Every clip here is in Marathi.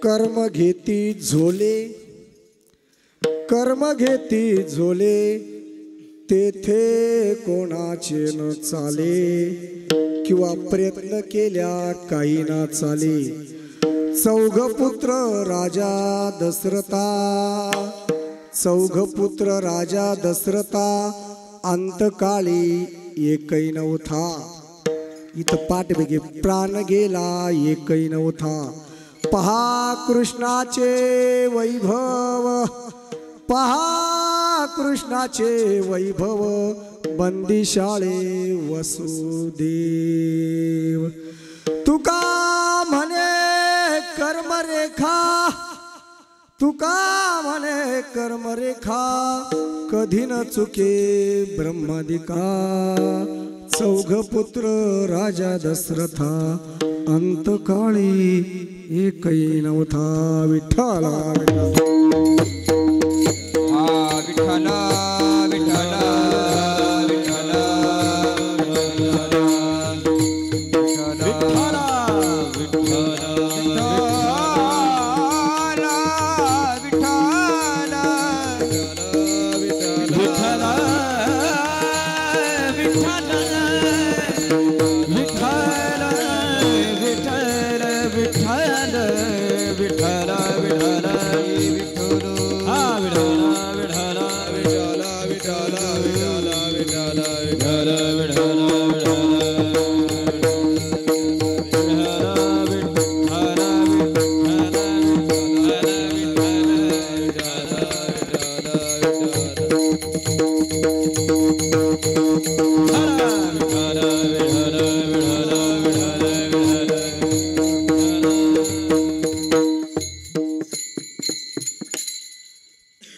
कर्म घेती झोले, कर्म घेती झोले, तेथे कोणाचे न चाले, किंवा प्रयत्न केल्या काही ना चाले। चौघ पुत्र राजा दशरथा, चौघ पुत्र राजा दशरथा, अंतकाळी एकही नव्हता। इथं पाठ बेगे प्राण गेला एकही नव्हता। पहा कृष्णाचे वैभव, पहा कृष्णाचे वैभव, बंदिशाळे वसुदेव। तुका म्हणे कर्मरेखा, तुका म्हणे कर्मरेखा, कधी न चुके ब्रह्मादिका। चौघ पुत्र राजा दशरथा, अंतकाळी एकही नव्हता। विठ्ठला विठ्ठला विठ्ठला विठ्ठला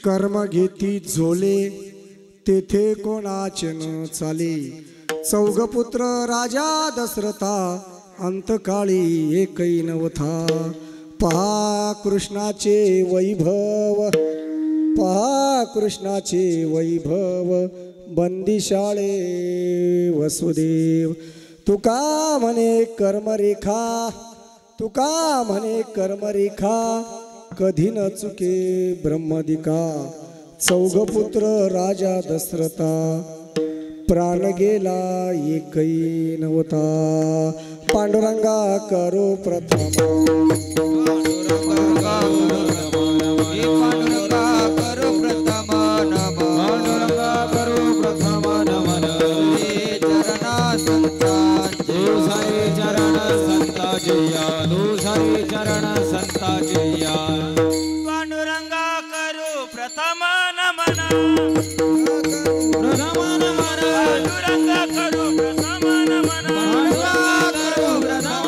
कर्म घेती झोले, तेथे कोणाचे न चाले। चौघ पुत्र राजा दशरथा, अंतकाळी एकही नव्हता। पहा कृष्णाचे वैभव, पहा कृष्णाचे वैभव, बंदिशाळे वसुदेव। तुका म्हणे कर्मरेखा, तुका म्हणे कर्मरेखा, कधी न चुके ब्रह्मादिका। चौघ पुत्र राजा दशरथा, प्राण गेला एकही नव्हता। पांडुरंगा करो प्रथम, पांडुरंगा करो प्रथम नमः, पांडुरंगा करो प्रथम नमः। चरणा संतांचे सारे चरण संतांचे या, सारे चरण संतांचे या। पांडुरंगा करो प्रथम नमन, प्रथम नमन, पांडुरंगा करो प्रथम नमन, पांडुरंगा करो प्रथम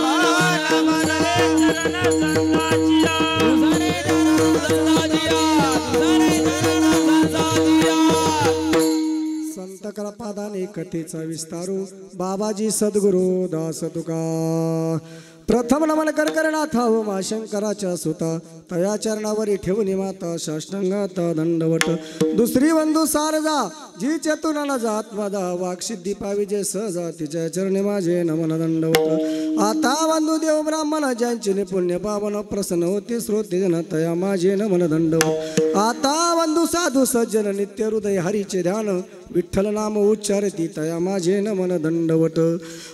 नमन। चरण संतांचे या, सारे चरण संतांचे या, सारे चरण संतांचे या। संत कृपादाने कथेचा विस्तारू, बाबाजी सद्गुरु दास तुका। प्रथम नमन करकरनाथ उमा शंकराच्या सुता, तया चरणावरी ठेवून माता साष्टांगात दंडवट। दुसरी बंधू सारजा, जी चतुराला जात्मदा, वाक्सिद्धी पाविजे सहजा, तिच्या चरणी माझे नमन दंडवट। आता बंधू देव ब्राह्मण, ज्यांचे पुण्य पावन, प्रसन्न होते श्रोते जन, तया माझे नमन दंडवट। आता बंधू साधू सज्जन, नित्य हृदय हरीचे ध्यान, विठ्ठल नाम उच्चारती, तया माझे नमन दंडवट।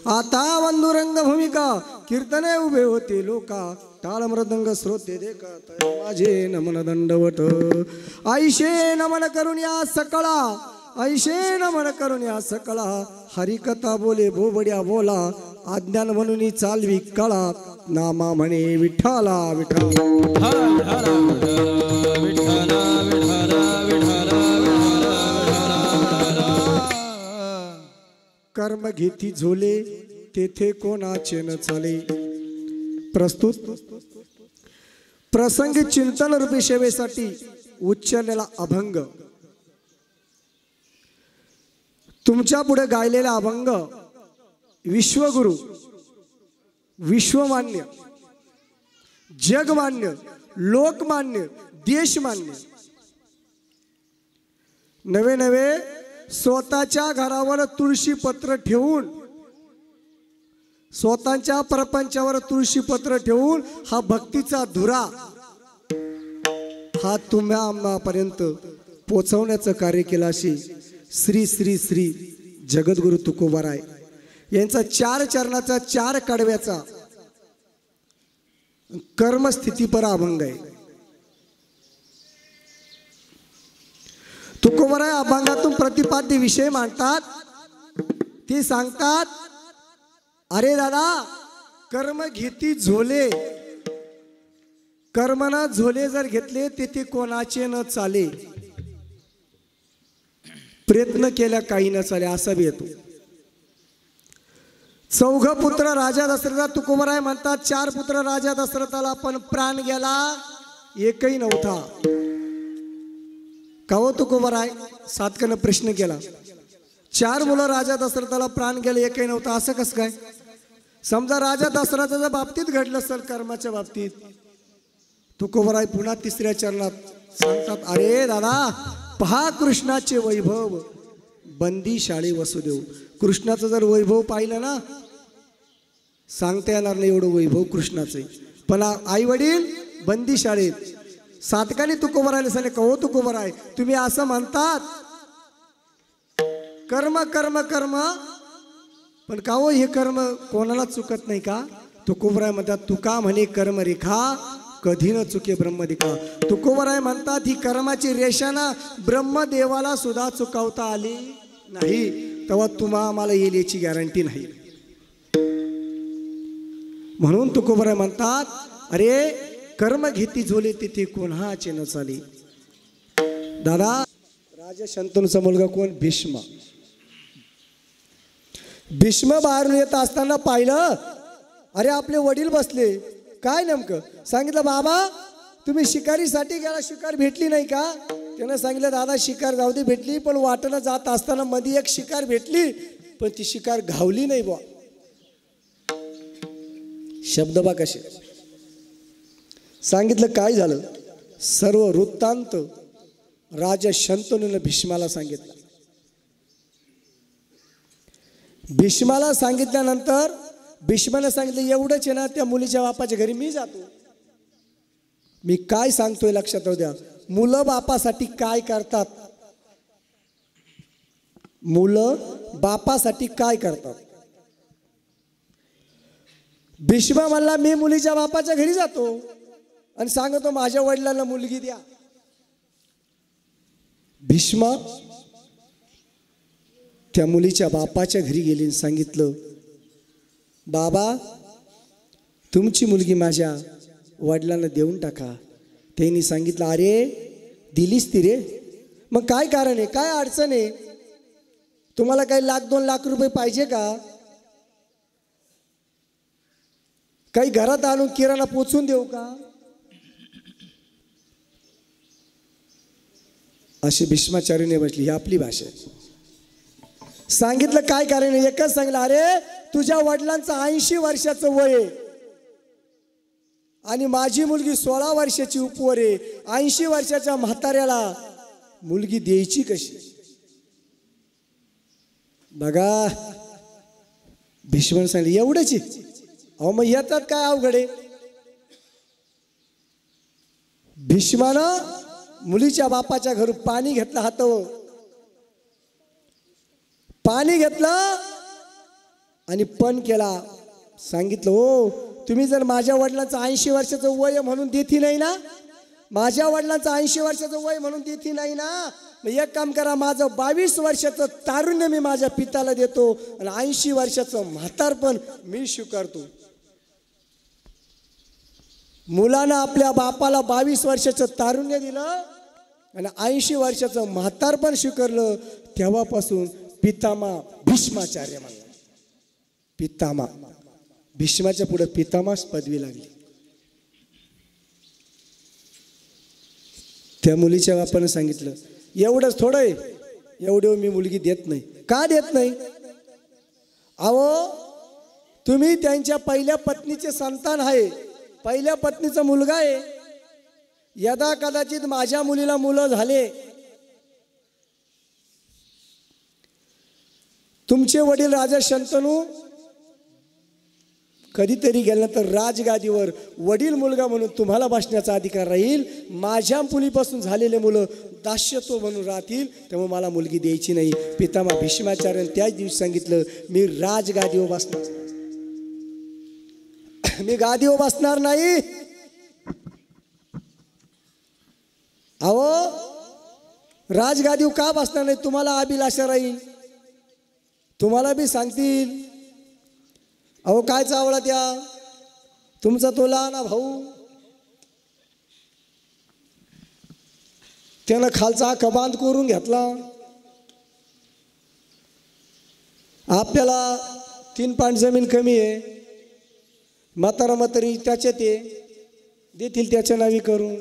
आता बंधू रंगभूमिका, कीर्तने उभे होते लोका, टाळ मृदंग श्रोते देखा, तया माझे नमन दंडवट। ऐशे नमन करून या सकळा, ऐशे नमन करून या सकळा, हरिकथा बोले बोबड्या बोला, अज्ञान म्हणून चालवी कळा, नामा म्हणे विठ्ठला विठ्ठला विठ्ठला विठ्ठला विठ्ठला। कर्म घेती झोले, तेथे कोणाचे न चाले। प्रस्तुत प्रसंगी चिंतन रूपी सेवेसाठी उच्चारलेला अभंग, तुमच्या पुढे गायलेला अभंग विश्वगुरु, विश्वमान्य, जगमान्य, लोकमान्य, देशमान्य, नवे नवे स्वतःच्या घरावर तुळशी पत्र ठेवून स्वतःच्या परपंचावर तुळशीपत्र ठेवून हा भक्तीचा धुरा हा तुम्हा आम्हापर्यंत पोचवण्याचं कार्य केलं. अशी श्री श्री श्री जगद्गुरु तुकोबाराय यांचा 4 चरणाचा 4 कडव्याचा कर्मस्थितीपर अभंग आहे. तुकोबाराय अभंगातून प्रतिपाद्य विषय मांडतात. ते सांगतात, अरे दादा, कर्म घेती झोले, कर्मना झोले जर घेतले ते कोणाचे न चाले, प्रयत्न केल्या काही न चाले असा बी येतो. 4 पुत्र राजा दशरथा. तुकोबाराय म्हणतात 4 पुत्र राजा दशरथाला पण प्राण गेला एकही नव्हता. का हो तुकोबाराय? सातकन प्रश्न केला. 4 मुलं राजा दशरथाला प्राण गेले एकही नव्हता असं कसं काय? समजा राजा दशरथाच्या बाबतीत घडलं असेल कर्माच्या बाबतीत. तुकोबाराय पुन्हा 3ऱ्या चरणात सांगतात, अरे दादा, पहा कृष्णाचे वैभव, बंदी शाळी वसुदेव. कृष्णाचं जर वैभव पाहिलं ना, सांगता येणार नाही एवढं वैभव कृष्णाचे. पण आई वडील बंदी शाळेत. सातकाने तुकोबारायला सांगितले, कहो तुकोबाराय, तुम्ही असं म्हणतात कर्म कर्म कर्म, पण का हो हे कर्म कोणाला चुकत नाही का? तुकोबाराय म्हणतात, तुका म्हणे कर्म रेखा, कधी न चुके ब्रह्मदेखा. तुकोबाराय म्हणतात, ही कर्माची रेषा ना ब्रह्मदेवाला सुद्धा चुकवता आली नाही, तेव्हा तुम्हा आम्हाला येईल याची गॅरंटी नाही. म्हणून तुकोबाराय म्हणतात, अरे कर्म घेती झोले तिथे कोणाचे न चाले. दादा, राजा शंतनूचा मुलगा कोण? भीष्म. भीष्म बाहेरून येत असताना पाहिलं, अरे आपले वडील बसले. काय नेमकं? सांगितलं, बाबा तुम्ही शिकारीसाठी गेला, शिकार भेटली नाही का? त्यानं सांगितलं, दादा शिकार जाऊ दे, भेटली, पण वाटेनं जात असताना मध्ये एक शिकार भेटली, पण ती शिकार घावली नाही बुवा. शब्द बा कसे सांगितलं. काय झालं? सर्व वृत्तांत राजा शंतनूनं भीष्माला सांगितलं. भीष्माला सांगितल्यानंतर भीष्माने सांगितलं, एवढंच आहे ना, त्या मुलीच्या बापाच्या घरी मी जातो. मी काय सांगतोय लक्षात राहू द्या. मुलं बापासाठी काय करतात, मुलं बापासाठी काय करतात. भीष्म म्हणला, मी मुलीच्या बापाच्या घरी जातो आणि सांगतो माझ्या वडिलांना मुलगी द्या. भीष्म त्या मुलीच्या बापाच्या घरी गेली आणि सांगितलं, बाबा तुमची मुलगी माझ्या वडिलांना देऊन टाका. त्यांनी सांगितलं, अरे दिलीस ती रे, मग काय कारण आहे, काय अडचण आहे, तुम्हाला काही 1,00,000-2 लाख रुपये पाहिजे का? काही घरात आणून किराणा पोचून देऊ का? अशी भीष्माचार्याने म्हटली, ही आपली भाषा आहे. सांगितलं काय कारण आहे? एकच सांगितलं, अरे तुझ्या वडिलांचं 80 वर्षाचं वय आहे आणि माझी मुलगी 16 वर्षाची उपवर आहे. 80 वर्षाच्या म्हाताऱ्याला मुलगी द्यायची कशी? बघा, भीष्माने सांगितलं, एवढंच आहे. अहो मग येतात काय अवघड आहे? भीष्मानं मुलीच्या बापाच्या घरून पाणी घेतलं, हातावर पाणी घेतलं आणि पण केला. सांगितलं, हो तुम्ही जर माझ्या वडिलांचं 80 वर्षाचं वय म्हणून देती नाही ना, माझ्या वडिलांचं 80 वर्षाचं वय म्हणून देती नाही ना, मग एक काम करा, माझं 22 वर्षाचं तारुण्य मी माझ्या पिताला देतो आणि 80 वर्षाचं म्हातारपण मी स्वीकारतो. मुलानं आपल्या बापाला 22 वर्षाचं तारुण्य दिलं आणि 80 वर्षाचं म्हातारपण स्वीकारलं. तेव्हापासून पितामा भीष्माचार्य म्हणला. पितामा, भीष्माच्या पुढे पितामाच पदवी लागली. त्या मुलीच्या बापानं सांगितलं, एवढंच थोडं आहे, एवढं मी मुलगी देत नाही. का देत नाही? अहो तुम्ही त्यांच्या पहिल्या पत्नीचे संतान आहे, पहिल्या पत्नीचा मुलगा आहे. यदा कदाचित माझ्या मुलीला मुलं झाले, तुमचे वडील राजा शंतनू कधीतरी गेल्यानंतर राजगादीवर वडील मुलगा म्हणून तुम्हाला बसण्याचा अधिकार राहील. माझ्या मुलीपासून झालेले मुलं दास्यत्व म्हणून राहतील, त्यामुळे मला मुलगी द्यायची नाही. पितामह भीष्माचार्याने त्याच दिवशी सांगितलं, मी राजगादीवर बसणार, मी गादीवर बसणार नाही. अहो राजगादीवर का बसणार नाही? तुम्हाला अभिलाषा राहील, तुम्हाला बी सांगतील. अहो काय चावला त्या तुमचा तो लहान भाऊ, त्यानं खालचा कबांध करून घेतला. आपल्याला 3 पाट जमीन कमी आहे, म्हातारा म्हातारी त्याच्यात ते देतील त्याच्या नावी करून.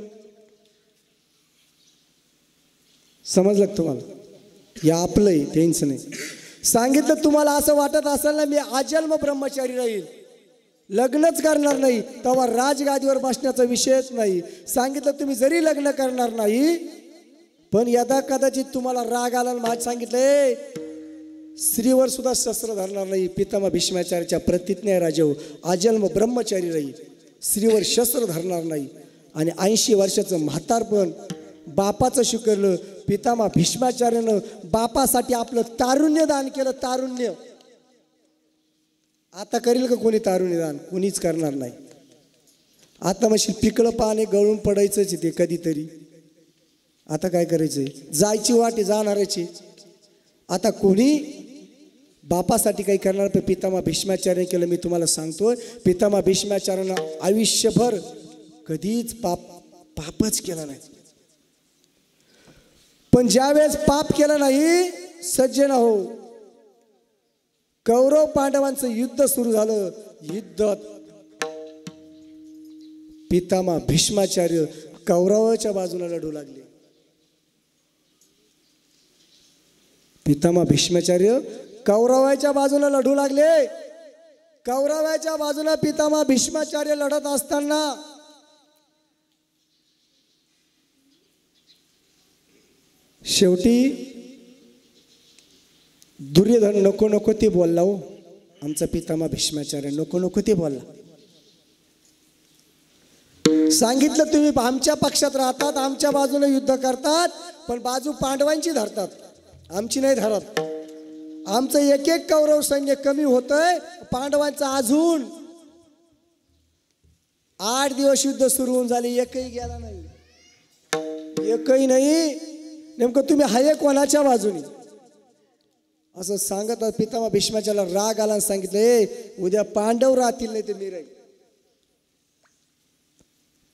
समजलं का तुम्हाला? या आपलंही त्यांचं नाही. सांगितलं तुम्हाला असं वाटत असेल ना मी आजन्म ब्रह्मचारी राहील, लग्नच करणार नाही, तेव्हा राजगादीवर बसण्याचा विषयच नाही. सांगितलं तुम्ही जरी लग्न करणार नाही पण यदा कदाचित तुम्हाला राग आला, माझ सांगितलंय स्त्रीवर सुद्धा शस्त्र धरणार नाही. पितामह भीष्माचार्याच्या प्रतिज्ञा राजेव आजन्म ब्रह्मचारी राहील, स्त्रीवर शस्त्र धरणार नाही. आणि 80 वर्षाचं म्हातारपण बापाचं स्वीकारलं. पितामह भीष्माचार्यानं बापासाठी आपलं तारुण्य दान केलं. तारुण्य आता करील का कोणी तारुण्य दान? कोणीच करणार नाही. आता मग पिकलं पाने गळून पडायचंच ते कधीतरी. आता काय करायचंय? जायची वाटे जाणाराची. आता कोणी बापासाठी काही करणार पण पितामह भीष्माचार्य केलं. मी तुम्हाला सांगतोय पितामह भीष्माचार्यानं आयुष्यभर कधीच पापच केलं नाही. पण ज्यावेळेस पाप केलं नाही, सज्जन हो, कौरव पांडवांचं युद्ध सुरू झालं. युद्धात पितामह भीष्माचार्य कौरवाच्या बाजूला लढू लागले. पितामह भीष्माचार्य कौरवाच्या बाजूला लढू लागले. कौरवाच्या बाजूला पितामह भीष्माचार्य लढत असताना शेवटी दुर्योधन नको नको ते बोलला. हो आमचा पितामह भीष्माचार्य नको नको ते बोलला. सांगितलं तुम्ही आमच्या पक्षात राहतात, आमच्या बाजूने युद्ध करतात, पण बाजू पांडवांची धरतात, आमची नाही धरत. आमचं एक एक कौरव सैन्य कमी होतंय, पांडवांचं अजून 8 दिवस युद्ध सुरू होऊन झाले, एकही गेला नाही, एकही नाही. नेमकं तुम्ही हाय कोणाच्या बाजूने असं सांगत. पितामह भीष्माचार्याला राग आला आणि सांगितलं, उद्या पांडव राहतील नाही ते मी राहील.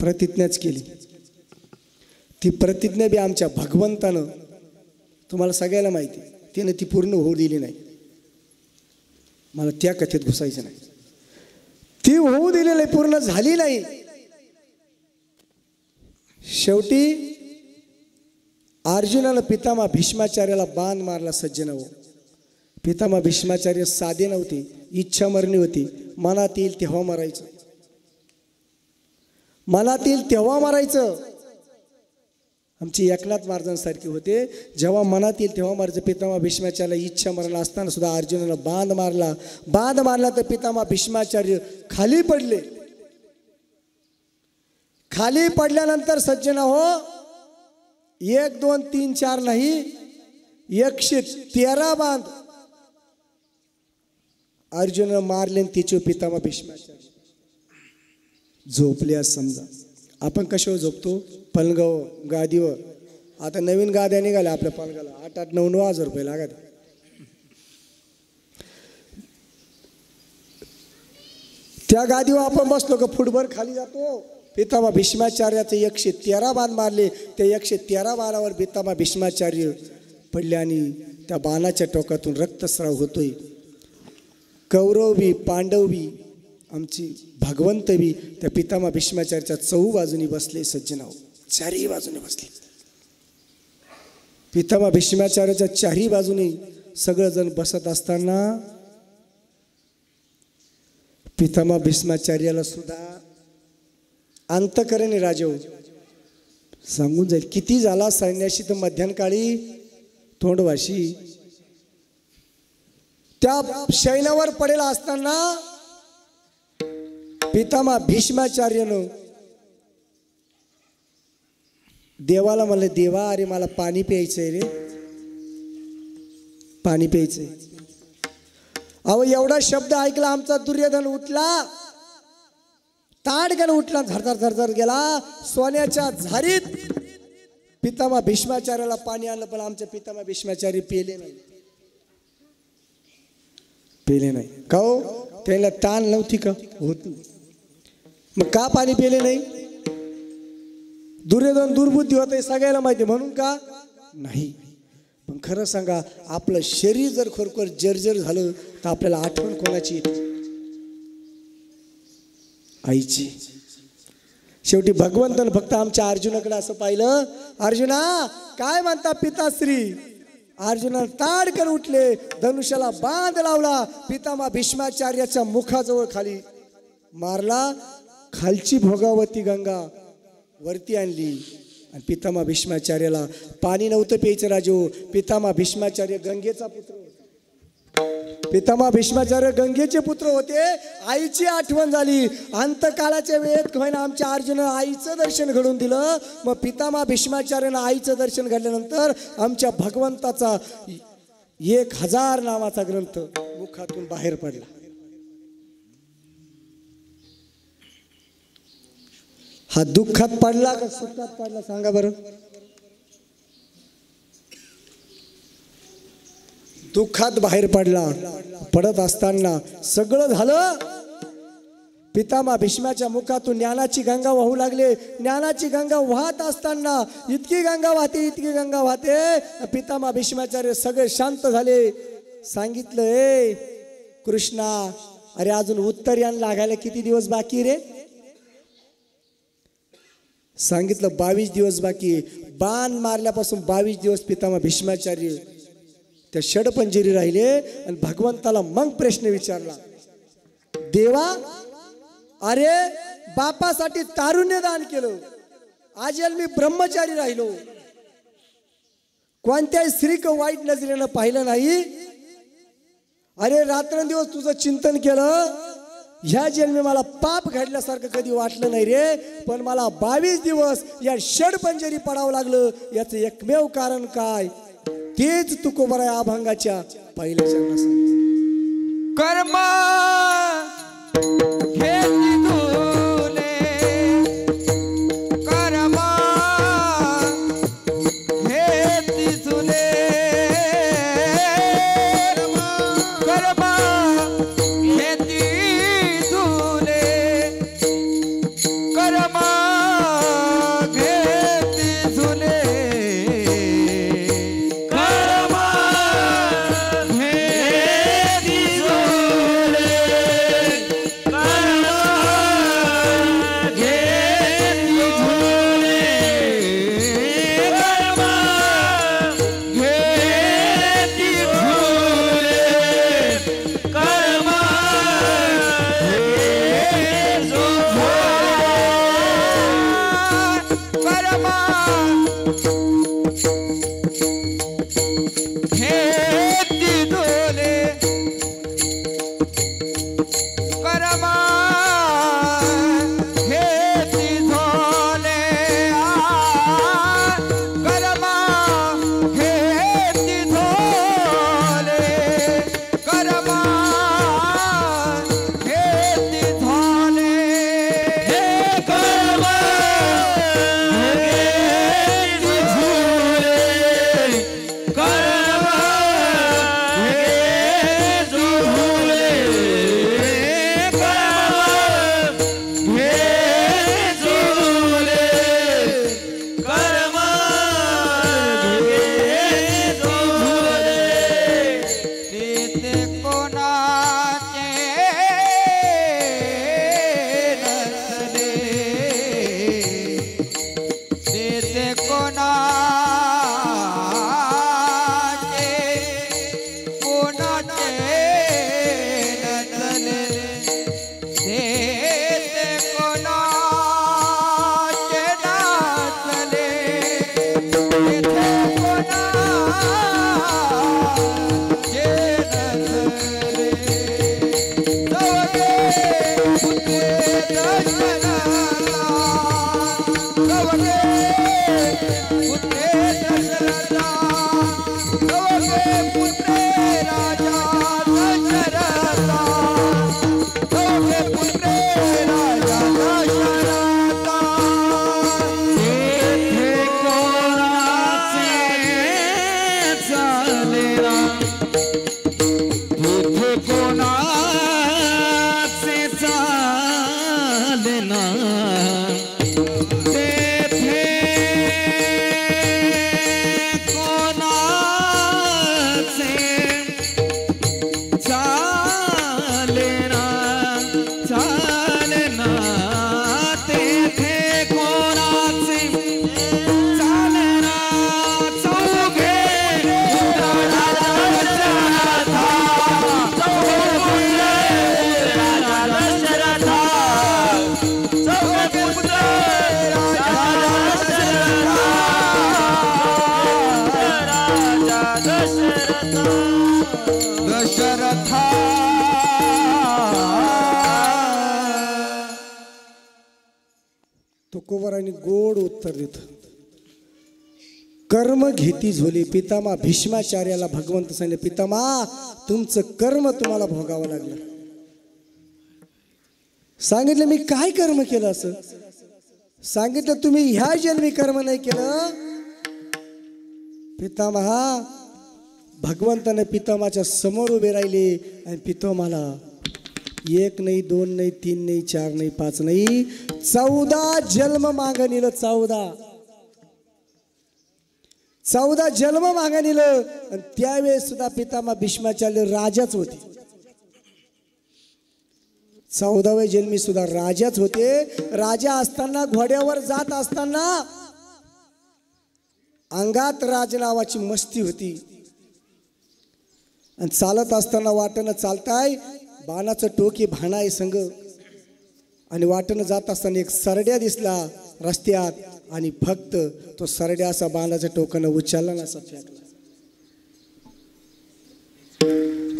प्रतिज्ञाच केली. ती प्रतिज्ञा बी आमच्या भगवंतानं, तुम्हाला सगळ्याला माहिती, तिने ती पूर्ण होऊ दिली नाही. मला त्या कथेत घुसायचं नाही. ती होऊ दिली नाही, पूर्ण झाली नाही. शेवटी अर्जुनानं पितामह भीष्माचार्याला बाण मारला. सज्जन हो, पितामह भीष्माचार्य साधे नव्हते, इच्छा मरणी होती. मनात येईल तेव्हा मरायचं, मनात येईल तेव्हा मरायचं. आमची एकनाथ महाराजांसारखे होते, जेव्हा मनात येईल तेव्हा मारायचं. पितामह भीष्माचार्याला इच्छा मरण असताना सुद्धा अर्जुनानं बाण मारला. बाण मारला तर पितामह भीष्माचार्य खाली पडले. खाली पडल्यानंतर सज्जन हो, 1 2 3 4 नाही, 113 बाण अर्जुनानं मारले. तिचे पितामह भीष्माचार्य झोपले. आज समजा आपण कशावर झोपतो? पलंगावर, गादीवर. आता नवीन गाद्या निघाल्या आपल्या पलंगाला, 8-8 9-9 हजार रुपये लागत. त्या गादीवर आपण बसलो का फुटभर खाली जातो. पितामह भीष्माचार्याचे 113 बाण मारले. त्या 113 बाणावर पितामह भीष्माचार्य पडले आणि त्या बाणाच्या टोकातून रक्तस्राव होतोय. कौरव बी पांडव बी आमची भगवंत बी त्या पितामह भीष्माचार्याच्या 4 बाजूनी बसले. सज्जनाव 4ही बाजूने बसले. पितामह भीष्माचार्याच्या 4ही बाजूने सगळेजण बसत असताना पितामह भीष्माचार्याला सुद्धा अंतकरणी राजे सांगून जाईल. किती झाला सैन्याशी तर मध्यानकाळी तोंडवाशी त्या सैन्यावर पडेला असताना पितामह भीष्माचार्यानं देवाला म्हणलं, देवा अरे मला पाणी प्यायचंय रे, पाणी प्यायचंय. अहो एवढा शब्द ऐकला आमचा दुर्योधन उठला, ताडकन उठला, झरझर झरझर गेला. सोन्याच्या झारीत पितामह भीष्माचार्याला पाणी आणलं, पण आमचे पितामह भीष्माचार्य पेले नाही, पेले नाही. का हो, त्याला ताण नव्हती का? होती. मग का पाणी पेले नाही? दुर्योधन दुर्बुद्धी होते सगळ्याला माहिती, म्हणून का नाही. पण खरं सांगा, आपलं शरीर जर खरोखर जर्जर झालं तर आपल्याला आठवण कोणाची येते? आईची. शेवटी भगवंतन फक्त आमच्या अर्जुनाकडे असं पाहिलं, अर्जुना काय म्हणता पिताश्री? अर्जुना ताडकन उठले, धनुष्याला बांध लावला, पितामह भीष्माचार्याच्या मुखाजवळ खाली मारला. खालची भोगावती गंगा वरती आणली आणि पितामह भीष्माचार्याला पाणी नव्हतं प्यायचं. राजू, पितामह भीष्माचार्य गंगेचा पुत्र, पितामह भीष्माचार्य गंगेचे पुत्र होते. आईची आठवण झाली. अंतकाळाच्या वेळेत होईना आमच्या अर्जुनानं आईचं दर्शन घडून दिलं. मग पितामह भीष्माचार्यानं आईचं दर्शन घडल्यानंतर आमच्या भगवंताचा 1000 नावाचा ग्रंथ मुखातून बाहेर पडला. हा दुःखात पडला का सुखात पडला सांगा बरं? दुःखात बाहेर पडला. पडत असताना सगळं झालं. पितामह भीष्माच्या मुखातून ज्ञानाची गंगा वाहू लागले. ज्ञानाची गंगा वाहत असताना इतकी गंगा वाहते, इतकी गंगा वाहते, पितामह भीष्माचार्य सगळे शांत झाले. सांगितलं, ए कृष्णा, अरे अजून उत्तरयान लागायला किती दिवस बाकी रे? सांगितलं 22 दिवस बाकी. बाण मारल्यापासून 22 दिवस पितामह भीष्माचार्य त्या षडपंजरी राहिले. आणि भगवंताला मग प्रश्न विचारला, देवा अरे बापासाठी तारुण्य दान केलं, आजल मी ब्रह्मचारी राहिलो, कोणत्याही स्त्रीक वाईट नजरेनं पाहिलं नाही. अरे रात्रंदिवस तुझं चिंतन केलं, ह्या जन्मी मला पाप घडल्यासारखं कधी वाटलं नाही रे. पण मला 22 दिवस या षडपंजरी पडावं लागलं. याचं एकमेव कारण काय? तेच तुकोबराय अभंगाच्या पहिल्या चरणात सांगतो. कर्मा घेती तुले, कर्मा घेती तुले, कर्मा घेती तुले, कर्मा घेती तुले, कर्मा घेती तुले. चालना तेथे कोणाचे चालना चालना तेथे कोणाचे चालना चौघे दशरथा तुकोबराने गोड उत्तर देत. कर्म घेती झोली. पितामा भीष्माचार्याला भगवंत सांगितले, पितामा तुमचं कर्म तुम्हाला भोगावं लागलं. सांगितलं मी काय कर्म केलं असं. सांगितलं तुम्ही ह्या जन्मी कर्म नाही केलं. पितामहा भगवंताने पितामाच्या समोर उभे राहिले आणि पितामाला 1 नाही 2 नाही 3 नाही 4 नाही 5 नाही 14 जन्म मागं नेलं. 14 जन्म मागं नेलं. आणि त्यावेळेस सुद्धा पितामह भीष्माचार्य राजाच होते. 14व्या जन्मी सुद्धा राजाच होते. राजा असताना घोड्यावर जात असताना अंगात राज नावाची मस्ती होती. आणि चालत असताना वाटेनं चालताय बाणाचं टोकी भाणाय संग. आणि वाटेनं जात असताना एक सरड्या दिसला रस्त्यात. आणि फक्त तो सरड्या असा बाणाच्या टोकानं उचलला ना असा फेकला.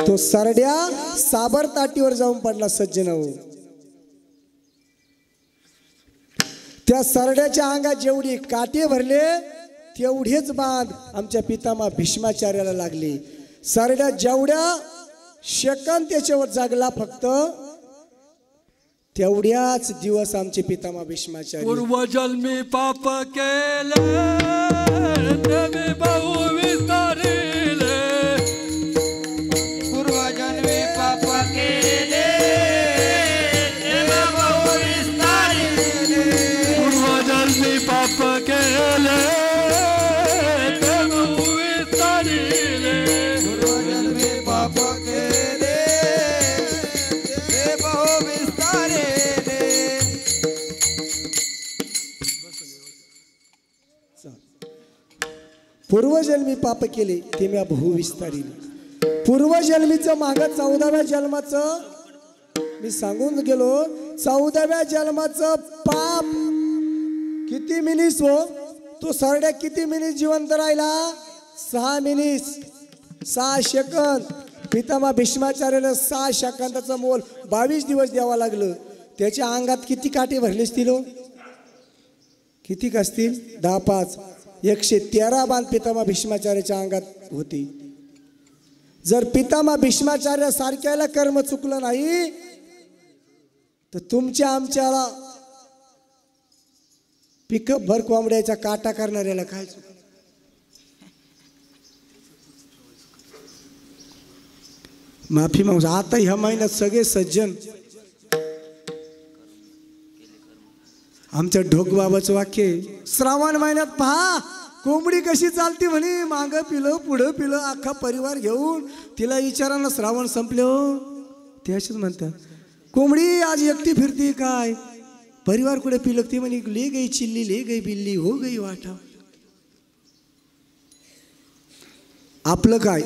तो सरड्या साबर ताटीवर जाऊन पडला. सज्जनाओ त्या सरड्याच्या अंगात जेवढी काटे भरले तेवढेच बांध आमच्या पितामह भीष्माचार्याला लागले. सरड्या जेवढ्या सेकंद त्याच्यावर जगला फक्त तेवढ्याच दिवस आमचे पितामह भीष्माचार्य. पूर्वजन्मी पाप केले देवी बहु विस्तारिले. पूर्वजन्मी पाप केले देवी बहु विस्तारिले. पूर्वजन्मी पाप केले देवी बहु विस्तारिले. पूर्वजन्मी पाप केले देवी बहु विस्तारिले. पूर्वजन्मी पाप केले ते मी बहुविस्तारिले. पूर्वजन्मीचं मागं 14व्या जन्माचं मी सांगून गेलो. 14व्या जन्माचं पाप किती मिनिट हो. तो सरड्या किती मिनिट जिवंत राहिला. 6 मिनिट 6 सेकंद. पितामह भीष्माचार्याला 6 सेकंदाचं मोल 22 दिवस द्यावं लागलं. त्याच्या अंगात किती काटे भरले असतील हो. किती असतील 10 5 113 बाण पितामह भीष्माचार्याच्या अंगात होती. जर पितामह भीष्माचार्य सारख्याला कर्म चुकलं नाही तर तुमच्या आमच्याला पिकअप भर कोंबड्याचा काटा करणाऱ्याला काय चुक. माफी मागू. आता ह्या महिन्यात सगळे सज्जन आमच्या ढोकबाबाचं वाक्य आहे. श्रावण महिन्यात पहा कोंबडी कशी चालती म्हणे. मागं पिलं पुढं पिलं अख्खा परिवार घेऊन. तिला विचारांना श्रावण संपले हो. ते असेच म्हणतात कोंबडी आज एकटी फिरते काय. परिवार कुठे पिलकते म्हणे. ले गई चिल्ली ले गई बिल्ली हो गई वाटा. आपलं काय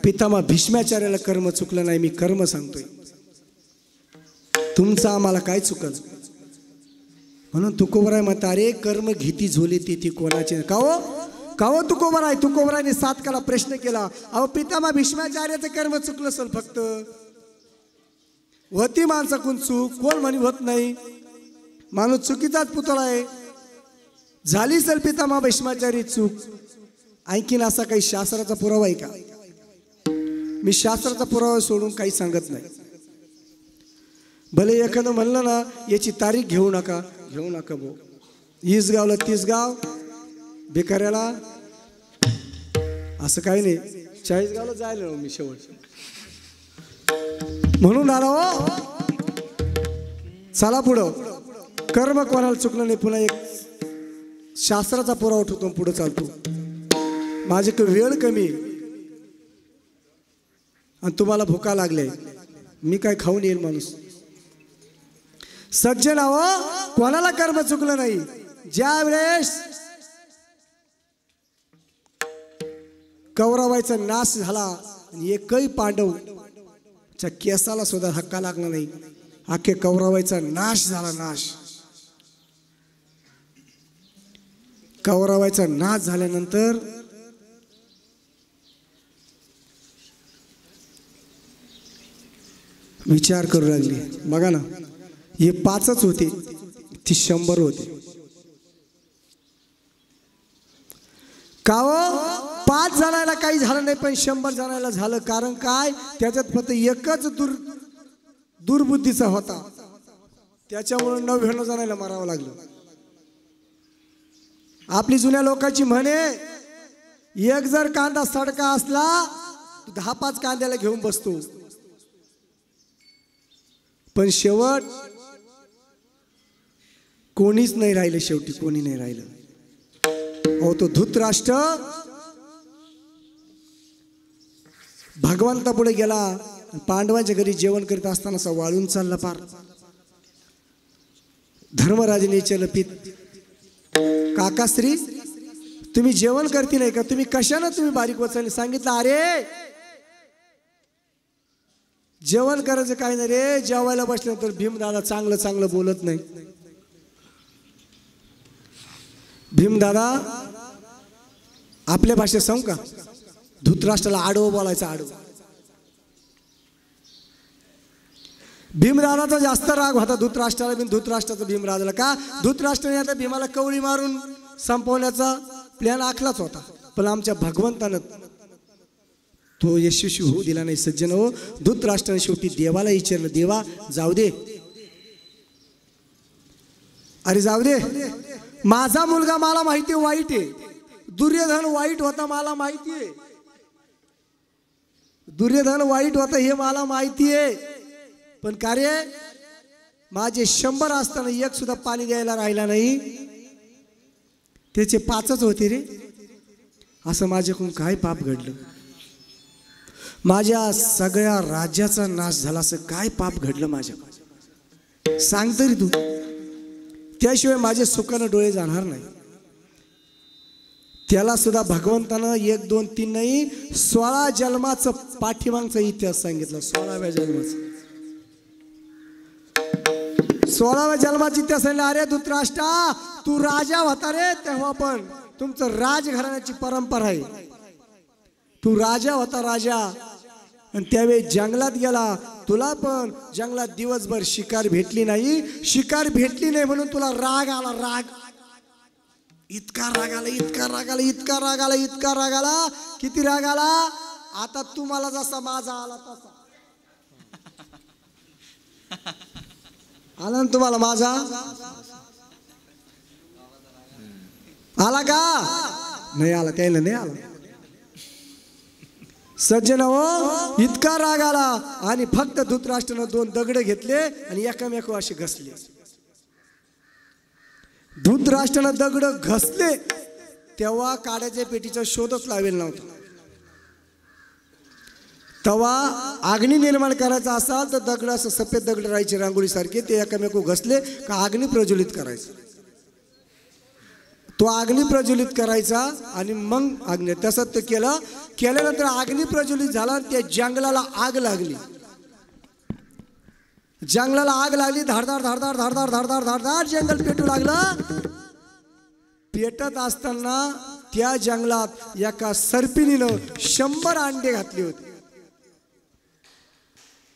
पितामह भीष्माचार्याला कर्म चुकलं नाही. मी कर्म सांगतोय. तुमचं आम्हाला काय चुकल. म्हणून तुकोबराय म्हणता अरे कर्म घेती झोले ते कोणाचे. का हो तुकोबराय. तुकोबरायने 7 काला प्रश्न केला. अहो पितामह भीष्माचार्याचं कर्म चुकलं असेल फक्त. होती माणसाकून चूक कोण म्हणे होत नाही. माणूस चुकीचाच पुतळा आहे. झाली असेल पितामह भीष्माचार्य चूक. आणखीन असा काही शास्त्राचा पुरावा आहे का. मी शास्त्राचा पुरावा सोडून काही सांगत नाही. भले एखादं म्हणलं ना याची तारीख घेऊ नका भाऊ. 20 गावला 30 गाव बेकाऱ्याला असं काही नाही. 40 गावला जायला मी शेवट म्हणून आलो. चला पुढं. कर्म कोणाला चुकलं नाही. पुन्हा एक शास्त्राचा पुरावा उठवतो पुढे चालतो. माझ्याकडे वेळ कमी आणि तुम्हाला भुका लागले, मी काय खाऊन येईल माणूस. सज्जन हो, कोणाला कर्म चुकलं नाही. ज्या वेळेस कौरवाचा नाश झाला आणि एकही पांडवच्या केसाला सुद्धा धक्का लागला नाही, अख्खे कौरवाचा नाश झाला. नाश कौरवाचा नाश झाल्यानंतर विचार करू लागली. बघा ना, हे 5च होते, ती 100 होते. का हो, 5 जणांना काही झालं नाही पण 100 जणांना झालं. कारण काय, त्याच्यात फक्त एकच दुर्बुद्धीचा होता, त्याच्यामुळे 99 जणांना मारावं लागलं. आपली जुन्या लोकांची म्हणे, एक जर कांदा सडका असला 10-5 कांद्याला घेऊन बसतो, पण शेवट कोणीच नाही राहिलं. शेवटी कोणी नाही राहिलं. अहो, तो धृतराष्ट्र भगवंतापुढे गेला, पांडवांच्या घरी जेवण करीत असताना असा वाळून चालला पार. धर्मराजाने विचारलं, काकाश्री तुम्ही जेवण करती नाही का, तुम्ही कशानं तुम्ही बारीक वचनले. सांगितलं, अरे जेवण करायचं काय नाही रे, जेवायला बसल्यानंतर भीमदादा चांगलं चांगलं बोलत नाही. भीमदादा आपल्या भाषेत सांगू का, धृतराष्ट्राला आडवं बोलायचं. आडवं भीमदादाचा जास्त राग होता धृतराष्ट्राला, धृतराष्ट्राचा भीमराजाला. का, धृतराष्ट्राने आता भीमाला कवळी मारून संपवण्याचा प्लॅन आखलाच होता, पण आमच्या भगवंतानं तो यशस्वी होऊ दिला नाही. सज्जन हो, धृतराष्ट्राने शेवटी देवाला विचारलं, देवा जाऊ दे, अरे जाऊ दे, माझा मुलगा मला माहिती वाईट आहे, दुर्योधन वाईट होता मला माहिती आहे, दुर्योधन वाईट होता हे मला माहिती आहे, पण का रे माझे 100 असताना एक सुद्धा पाणी द्यायला राहिला नाही, त्याचे 5च होते रे. असं माझ्याकडून काय पाप घडलं, माझ्या सगळ्या राज्याचा नाश झाला, असं काय पाप घडलं माझ्या, सांग तरी तू. त्याशिवाय माझे सुखानं डोळे जाणार नाही. त्याला सुद्धा भगवंतानं 1, 2, 3 नाही 16 जन्माचं पाठीमागचा इतिहास सांगितला. 16व्या जन्माचा 16व्या जन्माचा इतिहास सांगितला. अरे धृतराष्ट्रा, तू राजा होता रे, तेव्हा पण तुमचं राजघराण्याची परंपरा आहे. तू राजा होता, राजा, आणि त्यावेळी जंगलात गेला, तुला पण जंगलात दिवसभर शिकार भेटली नाही. शिकार भेटली नाही म्हणून तुला राग आला. राग, इतका राग आला, इतका राग आला, इतका राग आला, इतका राग आला. किती राग आला, आता तुम्हाला जसा माझा आला तसा आला ना तुम्हाला माझा आला का नाही आला, त्याला नाही आला. सज्जन हो, इतका राग आला आणि फक्त धृतराष्ट्रानं 2 दगड घेतले आणि एकामेकावर असे घसले. धृतराष्ट्रानं दगड घसले तेव्हा काड्याच्या पेटीचा शोधच लावेल नव्हता. तेव्हा अग्नी निर्माण करायचा असाल तर दगड असं सफेद दगड राहायचे रांगोळीसारखे, ते एकामेकावर घसले का अग्नी प्रज्वलित करायचा. तो अग्नी प्रज्वलित करायचा आणि मग अग्नी, तसंच ते केल्यानंतर अग्नी प्रज्वलित झाला. त्या जंगलाला आग लागली. जंगलाला आग लागली, धारधार धारधार धारधार धारधार धारधार जंगल पेटू लागलं. पेटत असताना त्या जंगलात एका सर्पिणीनं 100 अंडे घातले होते.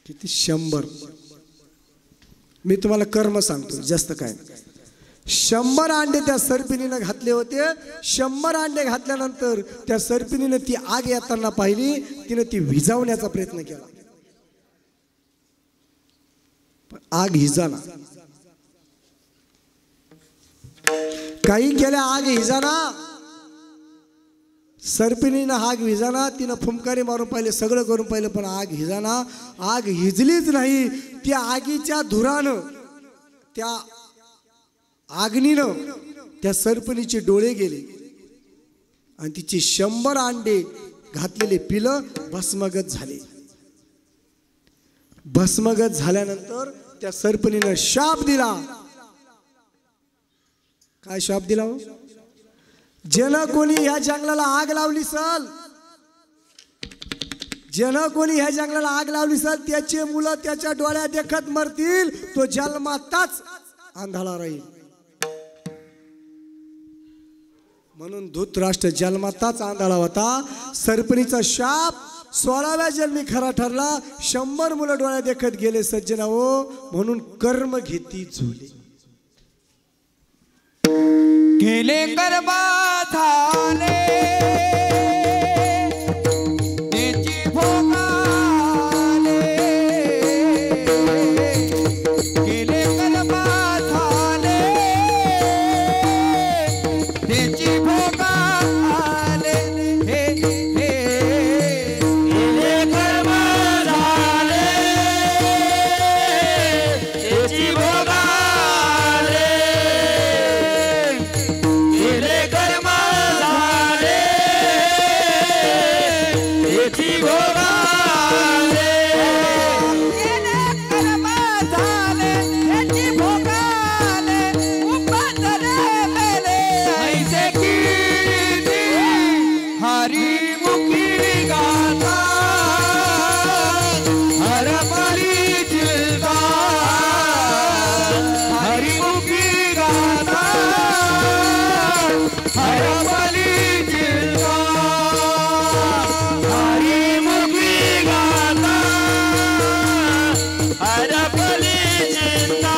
किती 100? मी तुम्हाला कर्म सांगतो, जास्त काय. 100 अंडे त्या सर्पिणीनं घातले होते. 100 अंडे घातल्यानंतर त्या सर्पिणीनं ती आग येताना पाहिली, तिने ती विझवण्याचा प्रयत्न केला, पण आग हिजाना. काही केल्या आग हिजाना, सर्पिणीनं आग हिजाना. तिनं फुंकारी मारून पाहिले, सगळं करून पाहिलं, पण आग हिजाना. आग हिजलीच नाही. त्या आगीच्या धुरानं त्या अग्नीनं त्या सरपणीचे डोळे गेले आणि तिचे 100 अंडे घातलेले पिलं भस्मगत झाले. भस्मगत झाल्यानंतर त्या सरपणीनं शाप दिला. काय शाप दिला हो? ज्यानं कोणी ह्या जंगलाला आग लावली सल, ज्यानं कोणी ह्या जंगलाला आग लावली सल त्याचे मुलं त्याच्या डोळ्यात देखत मरतील, तो जन्माताच आंधळा राहील. म्हणून धृतराष्ट्र जन्माताच आंधळा होता. सरपणीचा शाप 16व्या जन्मी खरा ठरला. 100 मुलं डोळ्यात देखत गेले सज्जना हो. म्हणून कर्म घेती झोले. केले कर्म झाले त्याची भोगाले. केले कर्म झाले त्याची भोगाले. हे हे केले कर्म झाले त्याची भोगाले. केले कर्म झाले त्याची भोगाले. केले कर्म झाले त्याची भोगाले. उपजले मेले ऐसे कीर्ती हरिमुखी गाता. हरपरी चिलता हरिमुखी गाता. हरपरी चिलता हरिमुखी गाता. हरपरी चिलता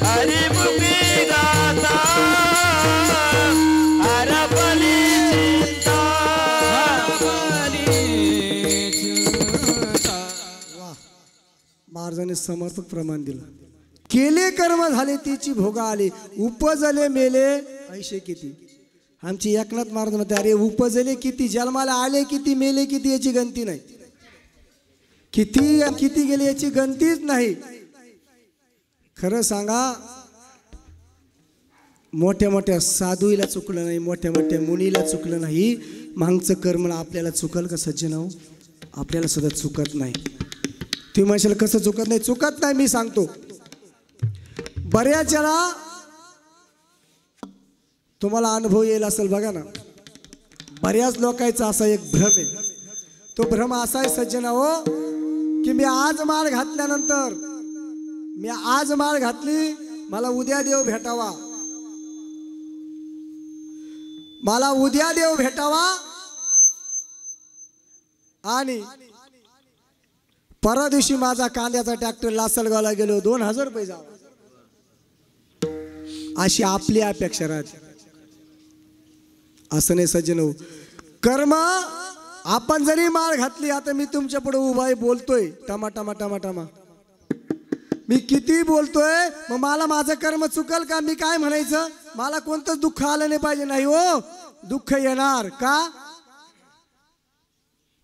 हरिमुखी गाता. हरपरी चिलता हरपरी चिलता. महाराजांनी समर्पक प्रमाण दिलं. केले कर्म झाले त्याची भोगा आले. उपजले मेले ऐशे किती. आमची एकनाथ महाराज म्हणते अरे उपजले किती, जन्माला आले किती, मेले किती याची गणती नाही. किती किती गेले याची गणतीच नाही. खरं सांगा, मोठ्या मोठ्या साधूला चुकलं नाही, मोठ्या मोठ्या मुनीला चुकलं नाही. मागचं कर्म आपल्याला चुकल का सज्जन हो? आपल्याला सुद्धा चुकत नाही. तुम्ही म्हणशाल कसं चुकत नाही? चुकत नाही, मी सांगतो. बऱ्याच वेळा तुम्हाला अनुभव येईल असेल बघा ना. बऱ्याच लोकांचा असा एक भ्रम आहे. तो भ्रम असा आहे सज्जना हो की मी आज माळ घातल्यानंतर, मी आज माळ घातली, मला उद्या देव भेटावा, मला उद्या देव भेटावा आणि परवा दिवशी माझा कांद्याचा ट्रॅक्टर लासलगावला गेलो 2000 रुपये जावा, अशी आपली अपेक्षा राहते. असं नाही सज्जन हो. कर्म आपण जरी माळ घातली, आता मी तुमच्या पुढे उभा आहे बोलतोय टमा टमा टमा टमा, मी किती बोलतोय, मग मला माझं कर्म चुकल का? मी काय म्हणायचं, मला कोणतंच दुःख आलं नाही पाहिजे. नाही हो, दुःख येणार का?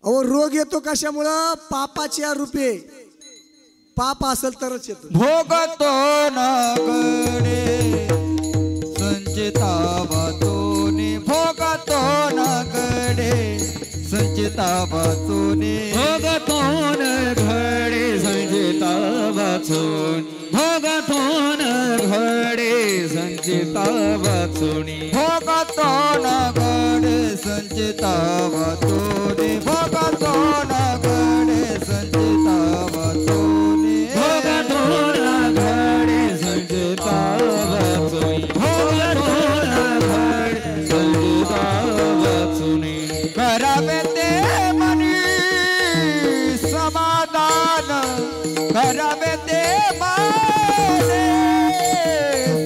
अहो रोग येतो कशामुळं? पापाच्या रूपे. पाप असेल तरच येतो. भोगतो नगडे संचिता वाचोने. भोगतो नगडे संचिता वाचोने. भोगतो नगडे संचिता वाचोने. भोगतो नगडे संचिता वाचोने. भोगतो नगडे संचिता वाचोने. भोगतो नगडे संचिता वाचोने. भोगतो नगडे संचिता वाचोने. भोगतो नगडे संचिता वाचोने. करावे ते मनी समाधान. करावे ते मनी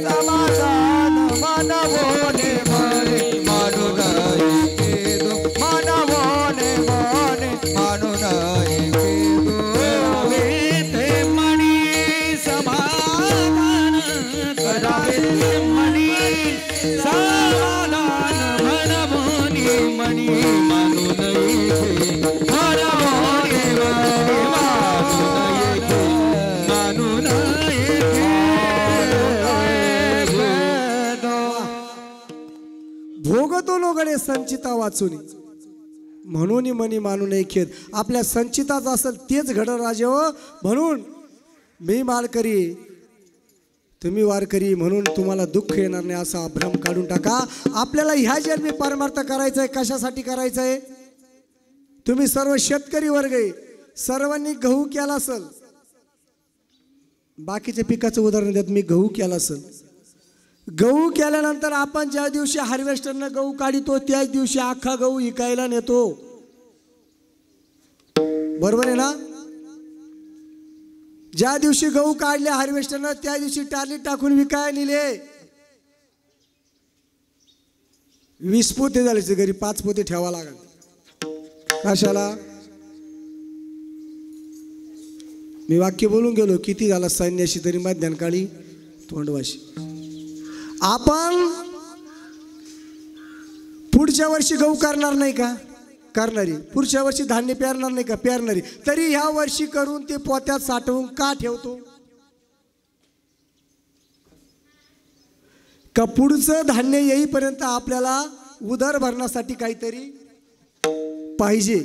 समाधान. मानवोने मनी मानू नाही. मानवोने बोलू गणे संचिता वाचून म्हणून मनी मानू नये खेद. आपल्या संचिताच असेल तेच घडलं राजे हो. म्हणून मी माळकरी तुम्ही वारकरी म्हणून तुम्हाला दुःख येणार नाही असा भ्रम काढून टाका. आपल्याला ह्या जन्मी परमार्थ करायचा आहे. कशासाठी करायचं आहे? तुम्ही सर्व शेतकरी वर्ग आहे. सर्वांनी गहू केला असेल. बाकीच्या पिकाचं उदाहरण देत मी गहू केला असेल. गहू केल्यानंतर आपण ज्या दिवशी हार्वेस्टरनं गहू काढितो त्याच दिवशी अख्खा गहू विकायला नेतो. बरोबर आहे ना? ज्या दिवशी गहू काढले हार्वेस्टरनं त्या दिवशी टार्लीत टाकून विकायला नेले. 20 पोते झाले घरी 5 पोते ठेवा लागल. कशाला? मी वाक्य बोलून गेलो. किती झाला सैन्याशी तरी मध्यानकाळी तोंडवाशी. आपण पुढच्या वर्षी गहू करणार नाही का? करणारी. पुढच्या वर्षी धान्य पेरणार नाही का? पेरणारी. तरी ह्या वर्षी करून ते पोत्यात साठवून का ठेवतो? का पुढचं धान्य येईपर्यंत आपल्याला उदर भरण्यासाठी काहीतरी पाहिजे.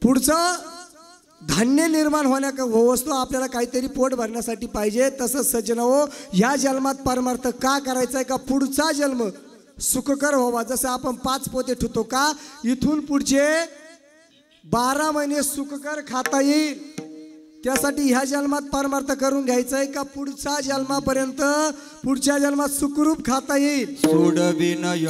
पुढचं धान्य निर्माण होण्या वस्तू आपल्याला काहीतरी पोट भरण्यासाठी पाहिजे. तसंच सज्जनाओ ह्या जन्मात परमार्थ का करायचा आहे? का पुढचा जन्म सुखकर व्हावा. जसं आपण 5 पोते ठेवतो का इथून पुढचे 12 महिने सुखकर खाता येईल. त्यासाठी ह्या जन्मात परमार्थ करून घ्यायचा आहे का पुढच्या जन्मापर्यंत पुढच्या जन्मात सुखरूप खाता येईल. सोडविनय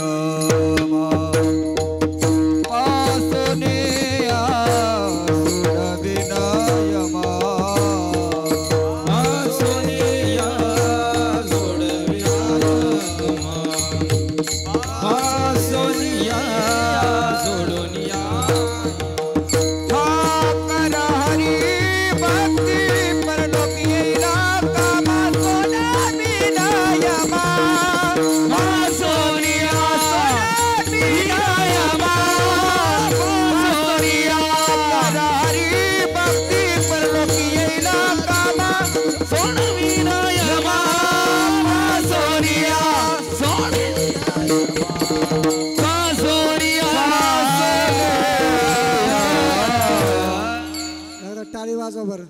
बरं.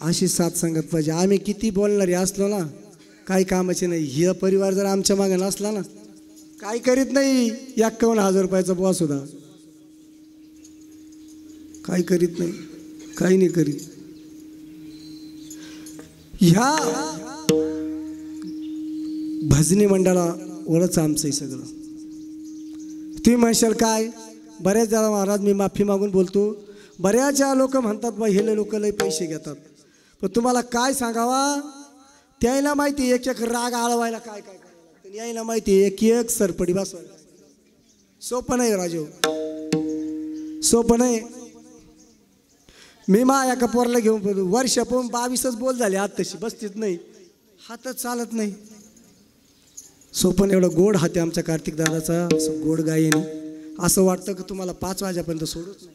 अशी साथ सांगत पाहिजे. आम्ही किती बोलणारे असलो ना काही कामाचे नाही. हे परिवार जर आमच्या मागे नसला ना काही करीत नाही. 51,000 रुपयाचा बॉस होता काही करीत नाही. काही नाही करीत. ह्या भजनी मंडळा ओळख आमचं सगळं. तुम्ही म्हणशाल काय? बऱ्याच वेळा महाराज मी माफी मागून बोलतो. बऱ्याच लोक म्हणतात बा हे लोक लय पैसे घेतात. पण तुम्हाला काय सांगावा त्याला माहिती एक एक राग आळवायला काय काय करायला. यायला माहिती एक एक सरपडी बसवायला. सोपं नाही राजू. सोपं नाही. मी मा एका पोरला घेऊन वर्ष पण 22च बोल झाले. आत तशी बसतीच नाही. हातच चालत नाही. सोपं एवढा गोड हाते आमच्या कार्तिक दादाचा. गोड गायीने असं वाटतं की तुम्हाला 5 वाजेपर्यंत सोडूच नाही.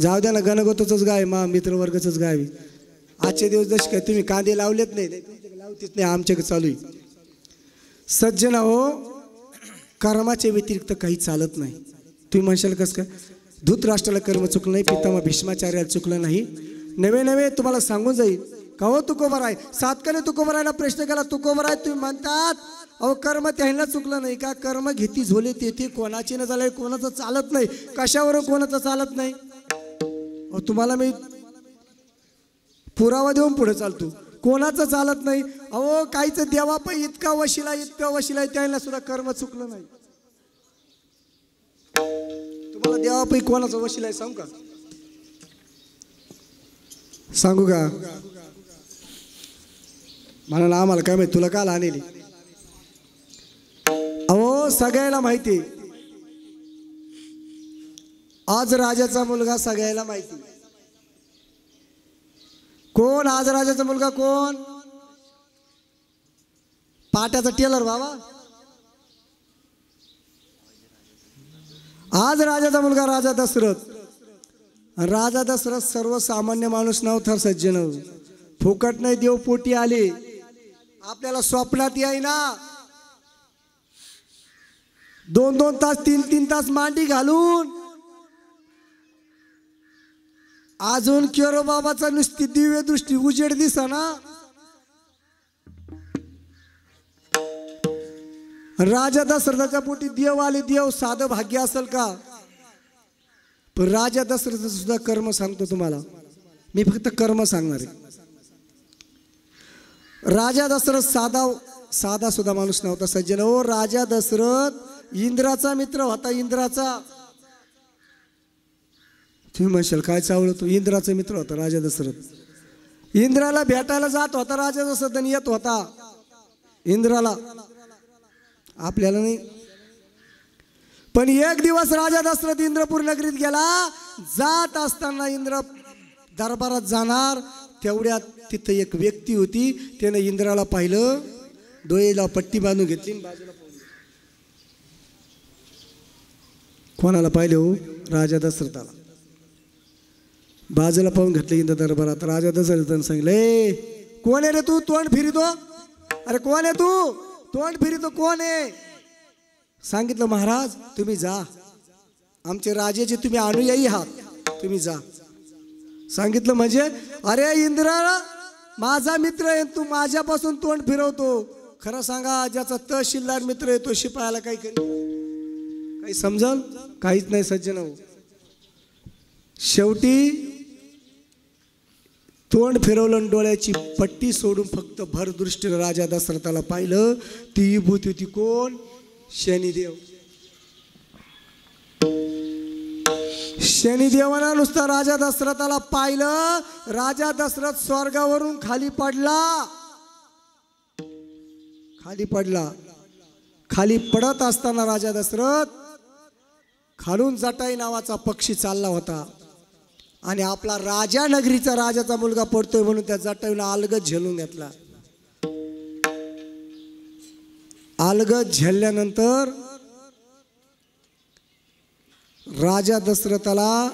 जाऊ द्या ना. गणगोतच गाय मा मित्रवर्गच गावी. आजचे दिवस जसे काय तुम्ही कांदे लावलेत नाही लावतीच नाही. आमच्याकडे चालू आहे. सज्जन हो कर्माच्या व्यतिरिक्त काही चालत नाही. तुम्ही म्हणशाल कसं काय? धृतराष्ट्राला कर्म चुकलं नाही. पितामह भीष्माचार्याला चुकलं नाही. नवे नवे तुम्हाला सांगून जाईल का हो तुकोबराय. सातकाने तुकोबरायला प्रश्न केला. तुकोबराय तुम्ही म्हणतात अहो कर्म त्यांना चुकलं नाही का? कर्म घेती झोले तेथे कोणाची न झालंय. कोणाचं चालत नाही. कशावरून कोणाचं चालत नाही? अहो तुम्हाला मी पुरावा देऊन पुढे चालतो. कोणाचं चालत नाही. अहो काहीच देवापै इतका वशिला आहे त्यांना सुद्धा कर्म चुकलं नाही. तुम्हाला देवापै कोणाचं वशिला आहे सांगू का? सांगू का? मला आम्हाला काय माहिती. तुला काल आणली. अहो सगळ्याला माहिती. आज राजाचा मुलगा सगळ्याला माहिती. कोण आज राजाचा मुलगा? कोण? पाट्याचा टेलर बाबा. आज राजाचा मुलगा राजा दशरथ. राजा दशरथ सर्वसामान्य माणूस नव्हता. सज्जन फुकट नाही देव पोटी आले. आपल्याला स्वप्नात येईना 2-2 तास 3-3 तास मांडी घालून अजून केरो बाबाचा नुसती दिव्य दृष्टी उजेड दिसना. राजा दशरथाच्या पोटी देव आले. देव साधं भाग्य असेल का? पण राजा दशरथ सुद्धा कर्म सांगतो तुम्हाला. मी फक्त कर्म सांगणार आहे. राजा दशरथ साधा सुद्धा माणूस नव्हता सज्जन हो. राजा दशरथ इंद्राचा मित्र होता. इंद्राचा. तुम्ही म्हणशाल काय चावलं तू? इंद्राचा मित्र होता राजा दशरथ. इंद्राला भेटायला जात होता राजा दशरथ आणि येत होता इंद्राला. आपल्याला नाही. पण एक दिवस राजा दशरथ इंद्रपूर नगरीत गेला. जात असताना इंद्र दरबारात जाणार तेवढ्यात तिथं एक व्यक्ती होती. त्याने इंद्राला पाहिलं. डोळ्याला पट्टी बांधून घेतली. बाजूला कोणाला पाहिलं हो? राजा दशरथाला. बाजूला पाहून घेतलं इंद्र दरबारात. राजा दशरथाने सांगितलं, कोण आहे रे तू? तोंड फिरितो. अरे कोण आहे तू? तोंड फिरितो कोण आहे? सांगितलं महाराज तुम्ही जा. आमचे राजाचे तुम्ही अनुयायी आहात. तुम्ही जा. सांगितलं म्हणजे? अरे इंद्रा माझा मित्र आहे. तू माझ्यापासून तोंड फिरवतो. खरं सांगा ज्याचा तहसीलदार मित्र आहे तो शिपायाला काही काही समजल? काहीच नाही सज्जन हो. शेवटी तोंड फिरवलं. डोळ्याची पट्टी सोडून फक्त भरदृष्टीने राजा दशरथाला पाहिलं. ती विभूती होती कोण? शनिदेव. शनिदेवानं नुसतं राजा दशरथाला पाहिलं. राजा दशरथ स्वर्गावरून खाली पडला. खाली पडत असताना राजा दशरथ खालून जटाई नावाचा पक्षी चालला होता. आणि आपला राजा नगरीचा राजाचा मुलगा पडतोय म्हणून त्या जटाईला अलगद झेलून घेतला. अलगद झेलल्यानंतर राजा दशरथाला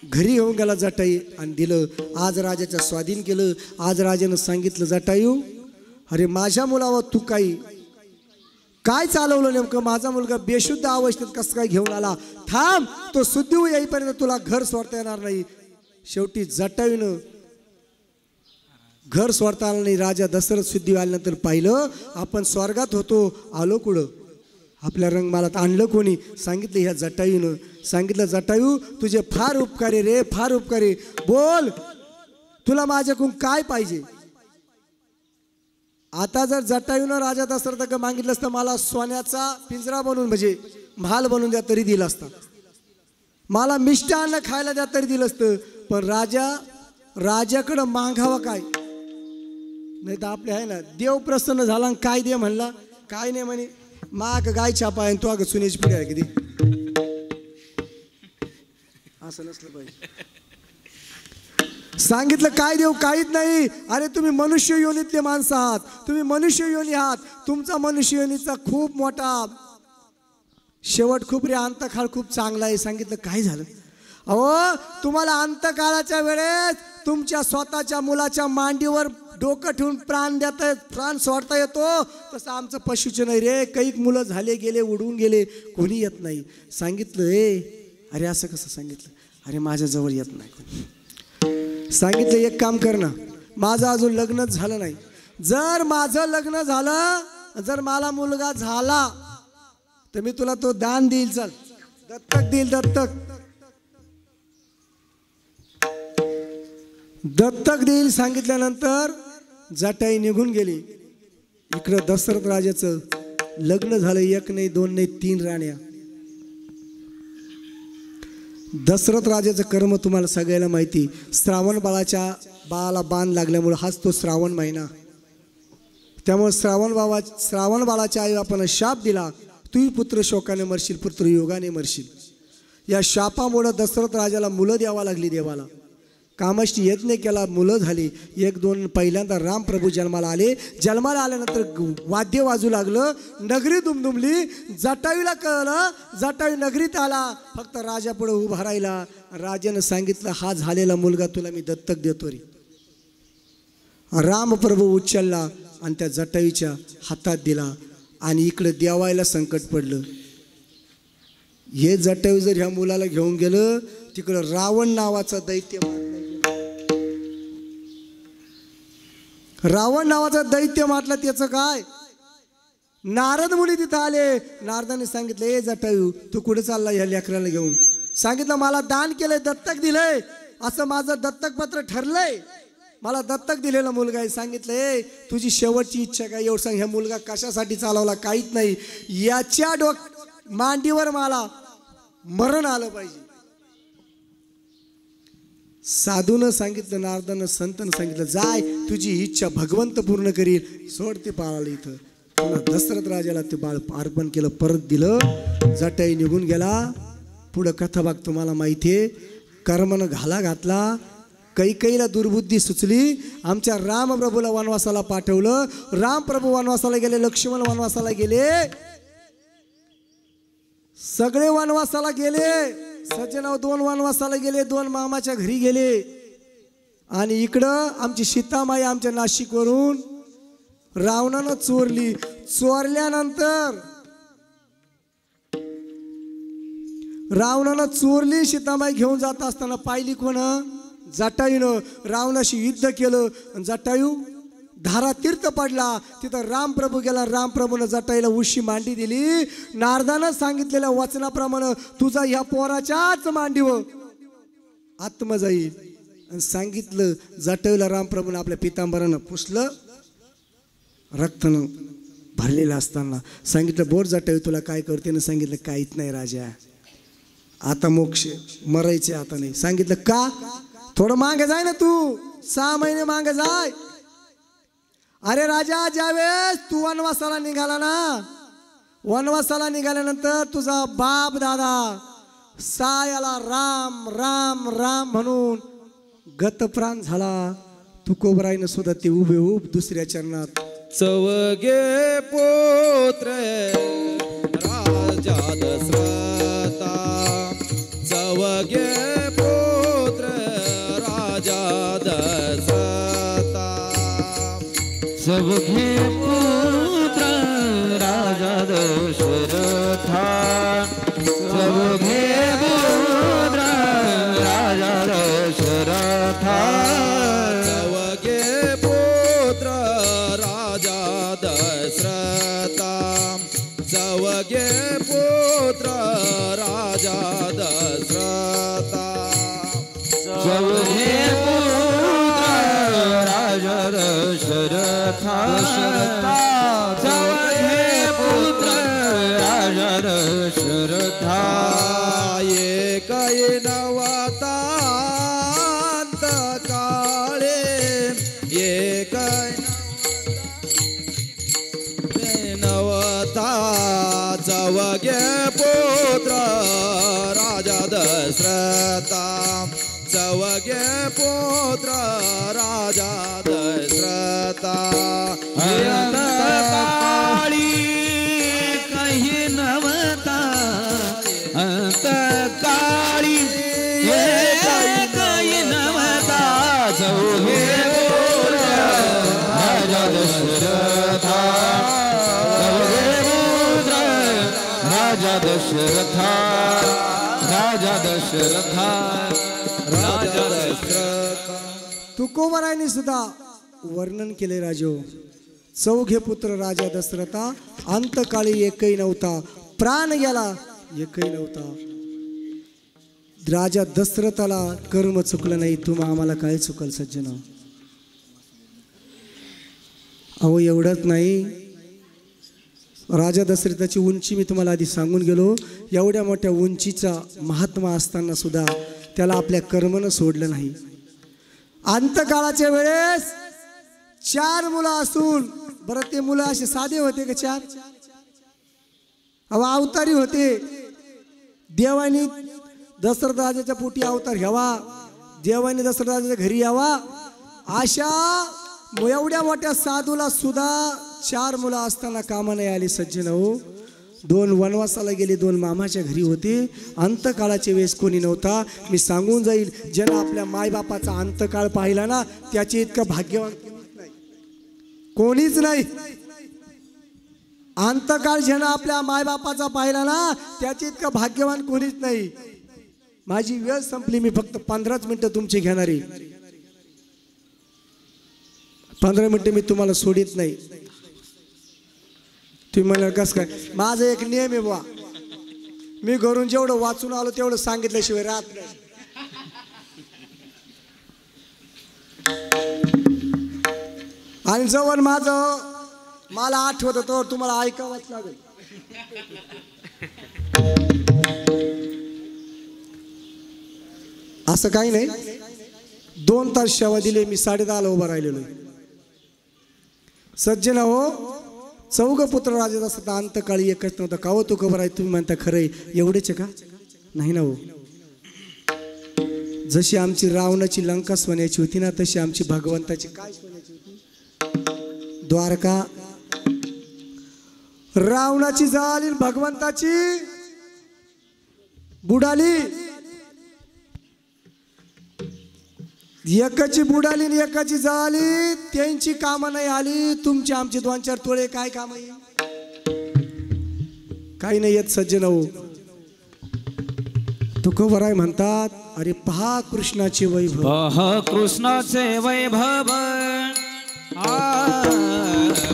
घरी येऊन गेला जटाई आणि दिलं. आज राजाच्या स्वाधीन केलं. आज राजानं सांगितलं जटायू अरे माझ्या मुलावर तू काय चालवलं नेमकं? माझा मुलगा बेशुद्ध अवस्थेत कसं काय घेऊन आला? थांब, तो शुद्धी येईपर्यंत तुला घर सोडता येणार नाही. शेवटी जटायूनं घर सोडता आलं नाही. राजा दशरथ शुद्धी आल्यानंतर पाहिलं आपण स्वर्गात होतो. आलो कुठं? आपल्या रंगमालात आणलं कोणी? सांगितलं ह्या जटायूनं. सांगितलं जटायू तुझे फार उपकारी रे, फार उपकारी. बोल तुला माझ्याकडून काय पाहिजे? आता जर जटायूनं राजा दशरथाकडे मागितलं असतं मला सोन्याचा पिंजरा बनवून म्हणजे महाल बनवून द्या तरी दिलं असतं. मला मिष्टान्न खायला द्या तरी दिलं असतं. पण राजाकडं मागावं काय? नाही तर आपले आहे ना देव प्रसन्न झाला आणि काय दे म्हणला? काय नाही म्हणे माग गाय छापा आहे तो अगं सुनेची पिढी आहे कधी. असं नसलं पाहिजे. सांगितलं काय देऊ? काहीच नाही. अरे तुम्ही मनुष्य योनीतले माणसं आहात. तुम्ही मनुष्य योनी आहात. तुमचा मनुष्य योनीचा खूप मोठा शेवट खूप रे अंतकाळ खूप चांगला आहे. सांगितलं काय झालं? अहो तुम्हाला अंतकाळाच्या वेळेस तुमच्या स्वतःच्या मुलाच्या मांडीवर डोकं ठेवून प्राण सोडता येतो. तसं आमचं पशुचं नाही रे. काही मुलं झाले गेले उडून गेले कोणी येत नाही. सांगितलं अरे असं कसं? सांगितलं अरे माझ्याजवळ येत नाही कोणी. सांगितलं एक काम कर ना, माझं अजून लग्नच झालं नाही. जर माझं लग्न झालं, जर मला मुलगा झाला तर मी तुला तो दान देईल. चल दत्तक देईल. दत्तक देईल. सांगितल्यानंतर जटाई निघून गेली. इकडं दशरथ राजाचं लग्न झालं. 1 नाही 2 नाही 3 राण्या. दशरथ राजाचं कर्म तुम्हाला सगळ्याला माहिती. श्रावण बाळाला बाण लागल्यामुळे हाच तो श्रावण महिना. त्यामुळे श्रावण बाळाच्या आई बापानं शाप दिला, तूही पुत्र शोकाने मरशील, पुत्र योगाने मरशील. या शापामुळे दशरथ राजाला मुलं द्यावा लागली. देवाला कामाशी यज्ञ केला, मुलं झाली. 1-2 पहिल्यांदा रामप्रभू जन्माला आले. जन्माला आल्यानंतर वाद्य वाजू लागलं. नगरी दुमदुमली. जटायूला कळलं. जटायू नगरीत आला. फक्त राजापुढे उभा राहिला. राजानं सांगितलं हा झालेला मुलगा तुला मी दत्तक देतो रे. रामप्रभू उचलला आणि त्या जटायूच्या हातात दिला आणि इकडे देवायला संकट पडलं. हे जटायू जर ह्या मुलाला घेऊन गेलं तिकडं रावण नावाचा दैत्य मारला. त्याचं काय? नारद मुनी तिथं आले. नारदाने सांगितलं, ए जटायू तू कुठे चालला ह्या लेकराला घेऊन? सांगितलं, मला दान केलंय, दत्तक दिलंय, असं माझं दत्तक पत्र ठरलंय, मला दत्तक दिलेला मुलगा आहे. सांगितलं, ए तुझी शेवटची इच्छा काय एवढं सांग. ह्या मुलगा कशासाठी चालवला? काहीच नाही, याच्या मांडीवर मला मरण आलं पाहिजे. साधूनं सांगितलं, नारदानं संतानं सांगितलं, जाय तुझी इच्छा भगवंत पूर्ण करील. सोड ते बाळाला इथं. पुन्हा दशरथ राजाला ते बाळ अर्पण केलं, परत दिलं. जटायू निघून गेला. पुढं कथा भाग तुम्हाला माहिती आहे. कर्मनं घाला घातला. कैकेयीला दुर्बुद्धी सुचली. आमच्या रामप्रभूला वनवासाला पाठवलं. रामप्रभू वनवासाला गेले, लक्ष्मण वनवासाला गेले, सगळे वनवासाला गेले. सज्जनाव 2 वनवासाला गेले, 2 मामाच्या घरी गेले. आणि इकडं आमची सीतामाई आमच्या नाशिकवरून रावणानं चोरली. चोरल्यानंतर रावणानं चोरली. सीतामाई घेऊन जात असताना पाहिली कोण? जटायूनं. रावणाशी युद्ध केलं. जटायू धारा तीर्थ पडला. तिथं रामप्रभू गेला. रामप्रभूनं जटायूला उशी मांडी दिली. नारदानं सांगितलेल्या वचनाप्रमाणे तुझा ह्या पोराच्याच मांडीवर आत्मा जाईल. आणि सांगितलं जटायूला रामप्रभूनं आपल्या पितांबरानं पुसलं. रक्तानं भरलेलं असताना सांगितलं, बोर जटायू तुला काय करते ना? सांगितलं, काहीच नाही राजा, आता मोक्ष, मरायचे आता नाही. सांगितलं, का? थोडं मागे जाय ना तू, 6 महिने मागे जाय. अरे राजा, ज्यावेळेस तू वनवासाला निघाला ना, वनवासाला निघाल्यानंतर तुझा बाप दादा सायाला राम राम राम म्हणून गतप्राण झाला. तुकोबराईनं सुद्धा ते उभे दुसऱ्या चरणात चवगे पुत्र राजा दशरथा, चवगे पुत्र राजा दशरथा, चवगे पुत्र राजा दशरथा, चवगे पुत्र राजा दशरथा, चवगे पुत्र राजा दशरथा, चवगे पुत्र राजा दशरथा, चवगे पुत्र राजा दशरथा, चवगे पुत्र राजा दशरथा, एकही नवतांत काळे, एकही नवता, चवगे पुत्र राजा दशरथा, चवगे पुत्र राजा दशरथा, अंतकाळी काही नवता, अंतकाळी काही नवता, चवगे पुत्र राजा दशरथा, चवगे पुत्र राजा दशरथा, राजा दशरथा, राजा दशरथा. तुकोबरायने सुद्धा वर्णन केले राजो. चौघे पुत्र राजा दशरथा, अंतकाळी एकही नव्हता, प्राण गेला एकही नव्हता. राजा दशरथाला कर्म चुकलं नाही, तुम्हा आम्हाला काय चुकल सज्जन? अहो एवढंच नाही, राजा दशरथाची उंची मी तुम्हाला आधी सांगून गेलो. एवढ्या मोठ्या उंचीचा महात्मा असताना सुद्धा त्याला आपल्या कर्मनं सोडलं नाही. अंतकाळाच्या वेळेस 4 मुलं असून, बरं ते मुलं असे साधे होते का 4? अहो अवतारी होते. देवानी दशरथ राजाच्या पोटी अवतार घ्यावा, देवानी दशरथ राजाच्या घरी यावा, अशा एवढ्या मोठ्या साधूला सुद्धा 4 मुलं असताना कामा नाही आली सज्जन हो. 2 वनवासाला गेले, 2 मामाच्या घरी होते. अंतकाळाच्या वेळेस कोणी नव्हता. मी सांगून जाईल, ज्यानं आपल्या मायबापाचा अंतकाळ पाहिला ना त्याचे इतकं भाग्यवान कोणीच नाही. कोणीच नाही. अंतकाळ ज्यानं आपल्या मायबापाचा पाहिला ना त्याची इतकं भाग्यवान कोणीच नाही. माझी वेळ संपली. मी फक्त 15 मिनिटं तुमची घेणारी. 15 मिनिटं मी तुम्हाला सोडित नाही. तुम्ही म्हणलं कसं काय? माझा एक नियम आहे बुवा. मी घरून जेवढं वाचून आलो तेवढं सांगितल्याशिवाय राहत नाही. आणि जवळ माझं मला आठवत तर तुम्हाला ऐकावंच लागेल. असं काही नाही. 2 तास सेवा दिले. मी 10:30 उभा राहिलेलो. सज्जन हो, 4 पुत्र राजे असतात अंतकाळी एकच नव्हता. का हो तू खबर आहे? तुम्ही म्हणता खरंय. एवढेच का? नाही ना हो. जशी आमची रावणाची लंका सोन्याची होती ना तशी आमची भगवंताची काय सोन्याची होती? द्वारका. रावणाची झाली भगवंताची बुडाली. एकाची बुडाली आणि एकाची झाली. त्यांची कामं नाही आली. तुमची आमची 2-4 तोळे काय काम आहे? काही नाही येत सज्जन हो. तुकोबराय म्हणतात अरे पहा कृष्णाचे वैभव. पहा कृष्णाचे वैभव.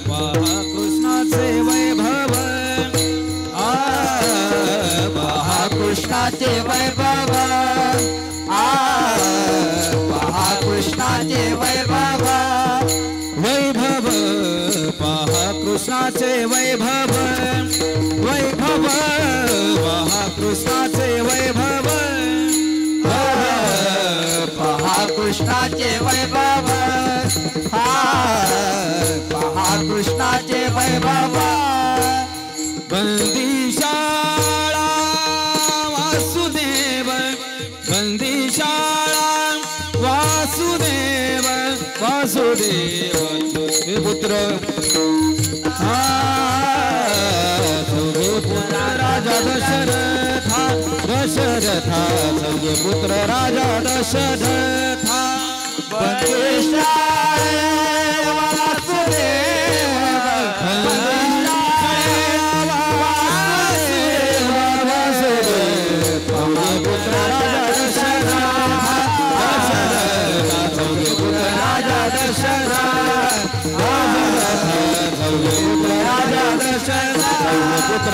पहा कृष्णाचे वैभव. पहा कृष्णाचे वैभव. पहा कृष्णाचे वैभव. वैभव पहा कृष्णाचे वैभव. वैभव पहा कृष्णाचे वैभव. पहा कृष्णाचे वैभव. पहा कृष्णाचे वैभव. बंदीशाळा वासुदेव. बंदीशाळा वासुदेव. वासुदेव तुझे पुत्र. तुझे पुत्र राजा दशरथा. दशरथा तुझे पुत्र राजा दशरथा. बंदीशाळे वासुदेव. पुत्र राजा दशरथ. पुत्र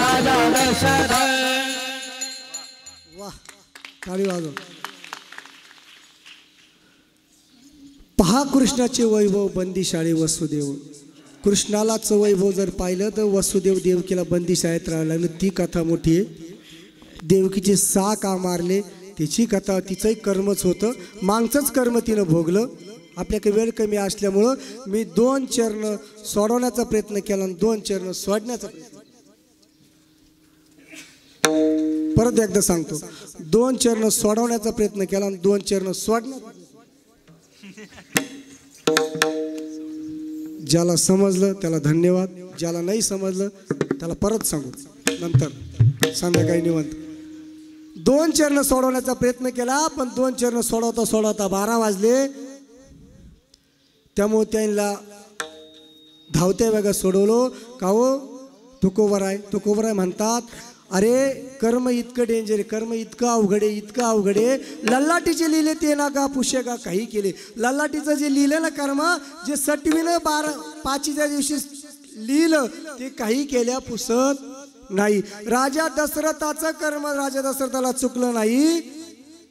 राजा दशरथ. वाह, टाळी वाजव. पहा कृष्णाचे वैभव. बंदीशाळे वसुदेव. कृष्णालाच वैभव जर पाहिलं तर वसुदेव देवकीला बंदीशाळेत राहायला लागलं. ती कथा मोठी आहे. देवकीचे 6 का मारले तिची कथा. तिचंही कर्मच होतं. मागचंच कर्म तिनं भोगलं. आपल्याकडे वेळ कमी असल्यामुळं मी 2 चरण सोडवण्याचा प्रयत्न केला आणि 2 चरण सोडण्याचा प्रयत्न. परत एकदा सांगतो. 2 चरण सोडवण्याचा प्रयत्न केला आणि 2 चरण सोडण्याचा. ज्याला समजलं त्याला धन्यवाद. ज्याला नाही समजलं त्याला परत सांगू नंतर संध्याकाळी निवांत. 2 चरण सोडवण्याचा प्रयत्न केला पण 2 चरण सोडवता सोडवता 12 वाजले. त्यामुळे त्यांना धावत्या वेगात सोडवलो. का हो तुकोबराय. तुकोबराय म्हणतात अरे कर्म इतकं डेंजर आहे. कर्म इतकं अवघड आहे. इतकं अवघड आहे. लल्लाटीचे लिहिले ते ना का पुष्य का काही केले. लल्लाटीचं जे लिहिलं ना कर्म जे 6वीनं 5च्या दिवशी लिहिलं ते काही केल्या पुसत नाही. राजा दशरथाचं कर्म राजा दशरथाला चुकलं नाही.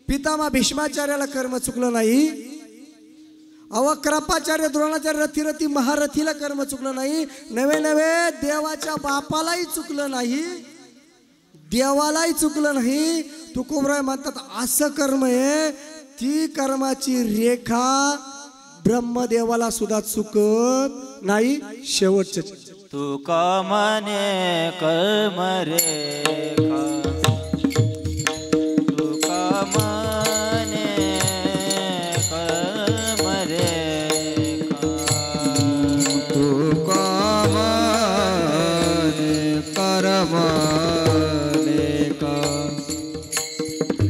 पितामह भीष्माचार्याला कर्म चुकलं नाही. कृपाचार्य द्रोणाचार्य रथिरथी महारथीला कर्म चुकलं नाही. नवे नवे देवाच्या बापालाही चुकलं नाही. देवालाही चुकलं नाही. तुकोबराय म्हणतात असं कर्म आहे ती कर्माची रेखा ब्रह्मदेवाला सुद्धा चुकत नाही. शेवटचे तू कामने कर्म रेखा. तू कामने कर्म रेखा. तू कामने कर्म रेखा.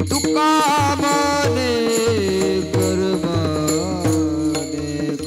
तू कामने कर्म रेखा.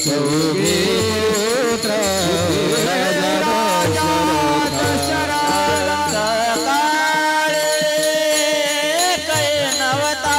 चौघे पुत्र राजा दशरथ काळे कैनवता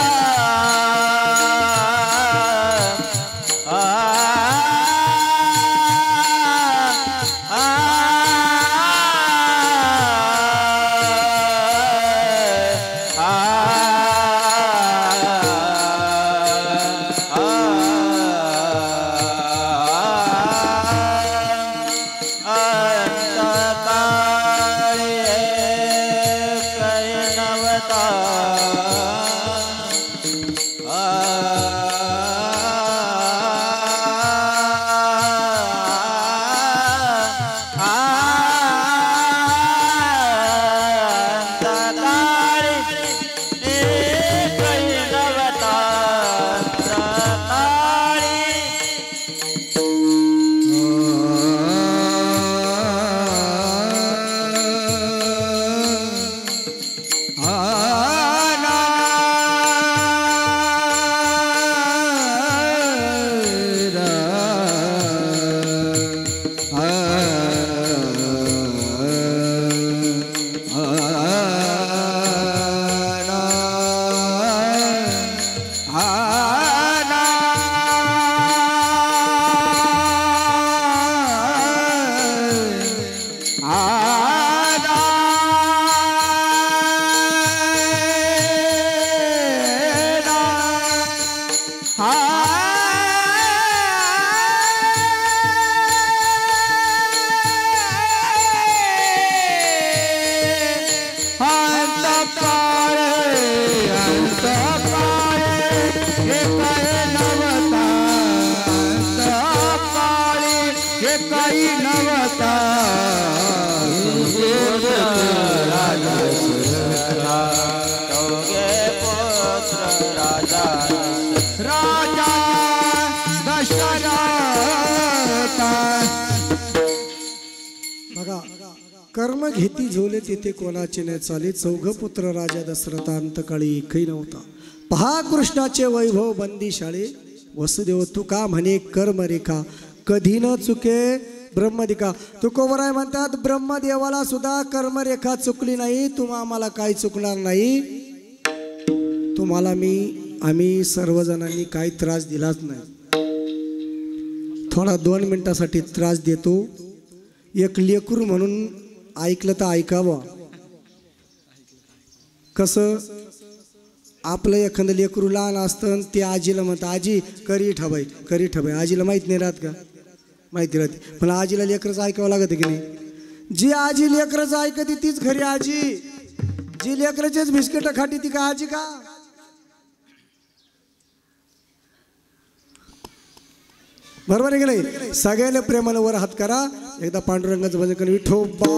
बघा, कर्म घेती झोले तिथे कोणाचे न चाले, चौघ पुत्र राजा दशरथ अंतकाळी एकही नव्हता. पहा कृष्णाचे वैभव बंदीशाळे, वसुदेव तुका म्हणे कर्म रेखा, कधी न चुके ब्रह्मदिका. तुकोबराय म्हणतात ब्रह्मदेवाला सुद्धा कर्मरेखा चुकली नाही, तुम्हा आम्हाला काही चुकणार नाही. तुम्हाला आम्ही सर्वजणांनी काही त्रास दिलाच नाही. थोडा 2 मिनिटासाठी त्रास देतो. एक लेकरू म्हणून ऐकलं तर ऐकावं. कसं आपलं एखादं लेकरू लहान असतं ते आजीला म्हणतं आजी करी ठबाई करी ठबाई. आजीला माहीत नाही राहत का? माहिती राहते, पण आजीला लेकरच ऐकावं लागतं की नाही. जी आजी लेकरच ऐकते तीच खरी आजी. जी लेकराचेच बिस्किट खाती ती का आजी का? बरोबर आहे की नाही? सगळ्यांना प्रेमानं वर हात करा. एकदा पांडुरंगाचं भजन करा. विठोबा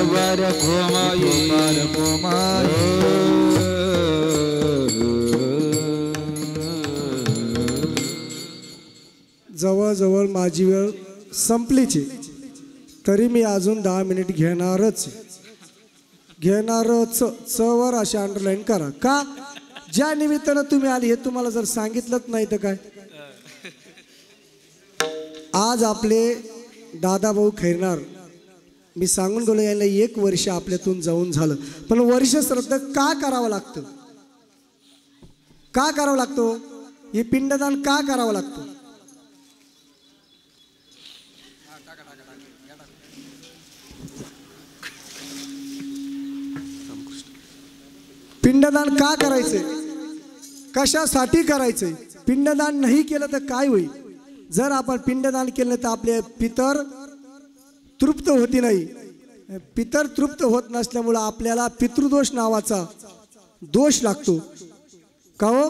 Barakumayi जवळजवळ माझी वेळ संपलीची, तरी मी अजून 10 मिनिट घेणारच. च वर अशी अंडरलाईन करा. का? ज्या निमित्तानं तुम्ही आली हे तुम्हाला जर सांगितलंच नाही तर काय. आज आपले दादाभाऊ खैरनार, मी सांगून गेलो यायला 1 वर्ष आपल्यातून जाऊन झालं, पण वर्ष श्राद्ध का करावं लागतं? का करावं लागतो? हे पिंडदान का करावं लागतं? पिंडदान का करायचंय? कशासाठी करायचंय? पिंडदान नाही केलं तर काय होईल? जर आपण पिंडदान केलं तर आपले पितर तृप्त होती नाही. पितर तृप्त होत नसल्यामुळं आपल्याला पितृदोष नावाचा दोष लागतो. का हो?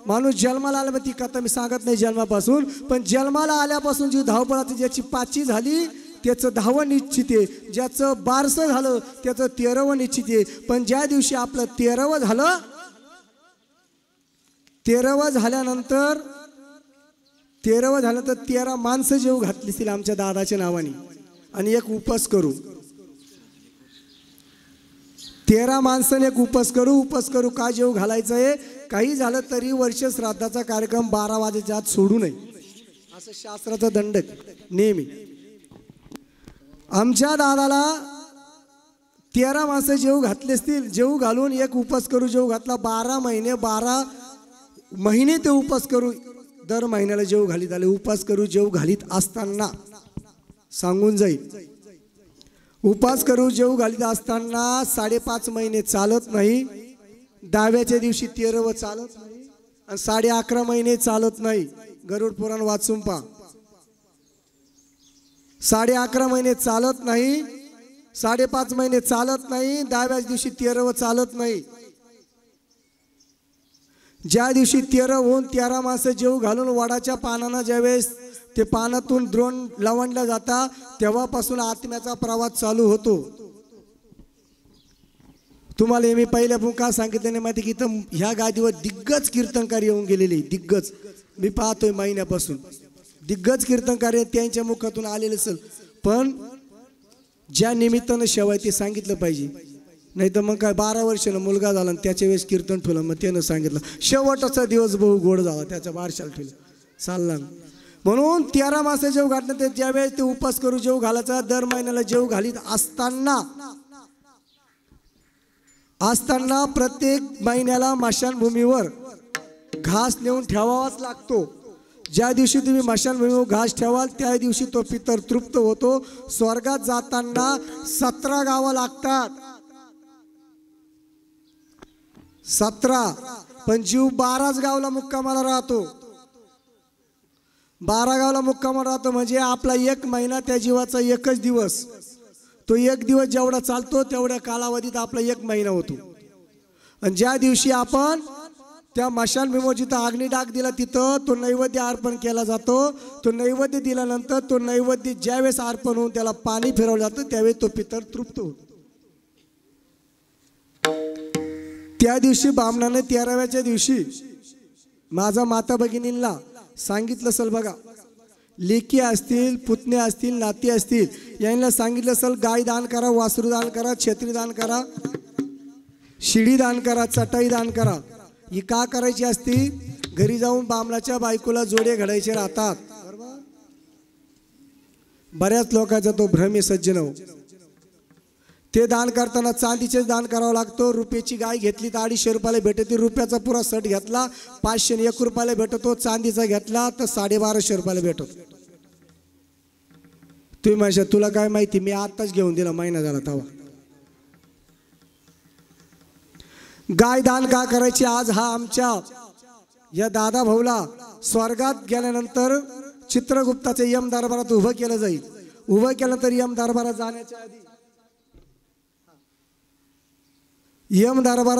माणूस जन्माला आला, ती कथा मी सांगत नाही जन्मापासून, पण जन्माला आल्यापासून जी धावपळाची ज्याची 5वी झाली त्याचं 10वं निश्चित आहे, ज्याचं 12स झालं त्याचं 13वं निश्चित आहे. पण ज्या दिवशी आपलं 13वं झालं, 13वं झाल्यानंतर 13 माणसं जेव घातली असतील आमच्या दादाच्या नावाने आणि एक उपास करू. 13 माणसाने एक उपास करू का जेव घालायचं आहे? काही झालं तरी वर्ष श्राद्धाचा कार्यक्रम 12 वाजेच्या आत सोडू नये, असं शास्त्राचा दंडक नेहमी. आमच्या दादाला 13 माणसं जेव घातले असतील, जेव घालून एक उपास करू जेव घातला. 12 महिने ते उपास करू, दर महिन्याला जेव घालीत आले. उपास करू जेव घालीत असताना सांगून जाईल, उपास करू जेव घालीत असताना 5.5 महिने चालत नाही. 10व्याच्या दिवशी 13वं चालत नाही आणि 11.5 महिने चालत नाही. गरुड पुराण वाचून पहा. 11.5 महिने चालत नाही, 5.5 महिने चालत नाही, 10व्याच दिवशी 13वं चालत नाही. ज्या दिवशी 13 होऊन 13 माणसं जेव घालून वडाच्या पानानं ज्यावेळेस ते पानातून द्रोण लवंडल्या जाता, तेव्हापासून आत्म्याचा प्रवास चालू होतो. तुम्हाला मी पहिल्या पण का सांगितलं नाही माहिती की इथं ह्या गादीवर दिग्गज कीर्तनकार येऊन गेलेले. दिग्गज मी पाहतोय महिन्यापासून दिग्गज कीर्तनकार त्यांच्या मुखातून आलेले असेल, पण ज्या निमित्तानं शेवाय ते सांगितलं पाहिजे. नाही तर मग काय 12 वर्षानं मुलगा झाला आणि त्याच्या वेळेस कीर्तन ठेवलं, मग त्यानं सांगितलं शेवटचा दिवस बहु गोड झाला, त्याच्या बारशाला ठेवलं चालला. म्हणून 13 मासे जेव घातलं ते ज्यावेळेस ते उपास करू जेव घालायचा. दर महिन्याला जेव घालीत असताना प्रत्येक महिन्याला मशानभूमीवर घास नेऊन ठेवावाच लागतो. ज्या दिवशी तुम्ही मशानभूमीवर घास ठेवाल त्या दिवशी तो पितर तृप्त होतो. स्वर्गात जाताना 17 गावं लागतात, 17, पण जीव 12च गावला मुक्कामाला राहतो. 12 गावला मुक्कामाला राहतो म्हणजे आपला 1 महिना त्या जीवाचा 1च दिवस. तो 1 दिवस जेवढा चालतो तेवढ्या कालावधीत आपला 1 महिना होतो. आणि ज्या दिवशी आपण त्या मशानभूमीवर जिथं अग्निडाग दिला तिथं तो नैवेद्य अर्पण केला जातो. तो नैवेद्य दिल्यानंतर तो नैवेद्य ज्यावेळेस अर्पण होऊन त्याला पाणी फिरवलं जातं त्यावेळेस तो पितर तृप्त होतो. त्या दिवशी बामणाने 13व्याच्या दिवशी माझा माता भगिनींना सांगितलं असेल बघा, लेकी असतील, पुतणे असतील, नाती असतील, यांना सांगितलं असेल गाय दान करा, वासरू दान करा, छत्री दान करा, शिडी दान करा, चटाई दान करा. ही का करायची असती? घरी जाऊन बामणाच्या बायकोला जोडे घडायचे राहतात. बऱ्याच लोकांचा तो भ्रम आहे सज्जनो. ते दान करताना चांदीचे दान करावं लागतो. रुपयाची गाय घेतली तर 250 रुपयाला भेटते. रुपयाचा पुरा सट घेतला 501 रुपयाला भेटतो. चांदीचा घेतला तर 1250 रुपयाला भेटतो. तुम्ही माझ्या तुला काय माहिती, मी आताच घेऊन दिला, महिना झाला तवा. गाय दान का करायची? आज हा आमच्या या दादा भाऊला स्वर्गात गेल्यानंतर चित्रगुप्ताचे यम दरबारात उभं केलं जाईल. उभं केल्यानंतर यम दरबारात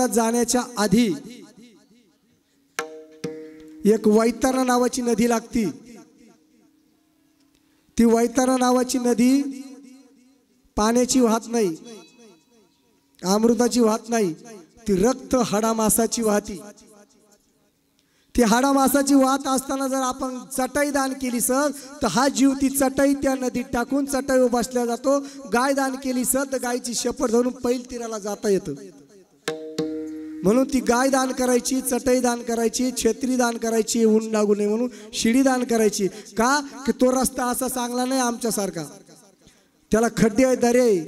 जाण्याच्या आधी एक वैतरणा नावाची नदी लागती. ती वैतरणा नावाची नदी पाण्याची वाहत नाही, अमृताची वाहत नाही, ती रक्त हाडामासाची वाहती. ती हाडा मासाची वात असताना जर आपण चटाई दान केली सर तर हा जीव ती चटाई त्या नदीत टाकून चटाईवर बसल्या जातो. गाय दान केली सर तर गायची शपथ धरून पैल तीराला जाता येतं. म्हणून ती गाय दान करायची, चटई दान करायची, छत्री दान करायची, ऊन लागू नये म्हणून शिडी दान करायची. का की तो रस्ता असा चांगला नाही आमच्यासारखा, त्याला खड्डे आहे, दरे आहे.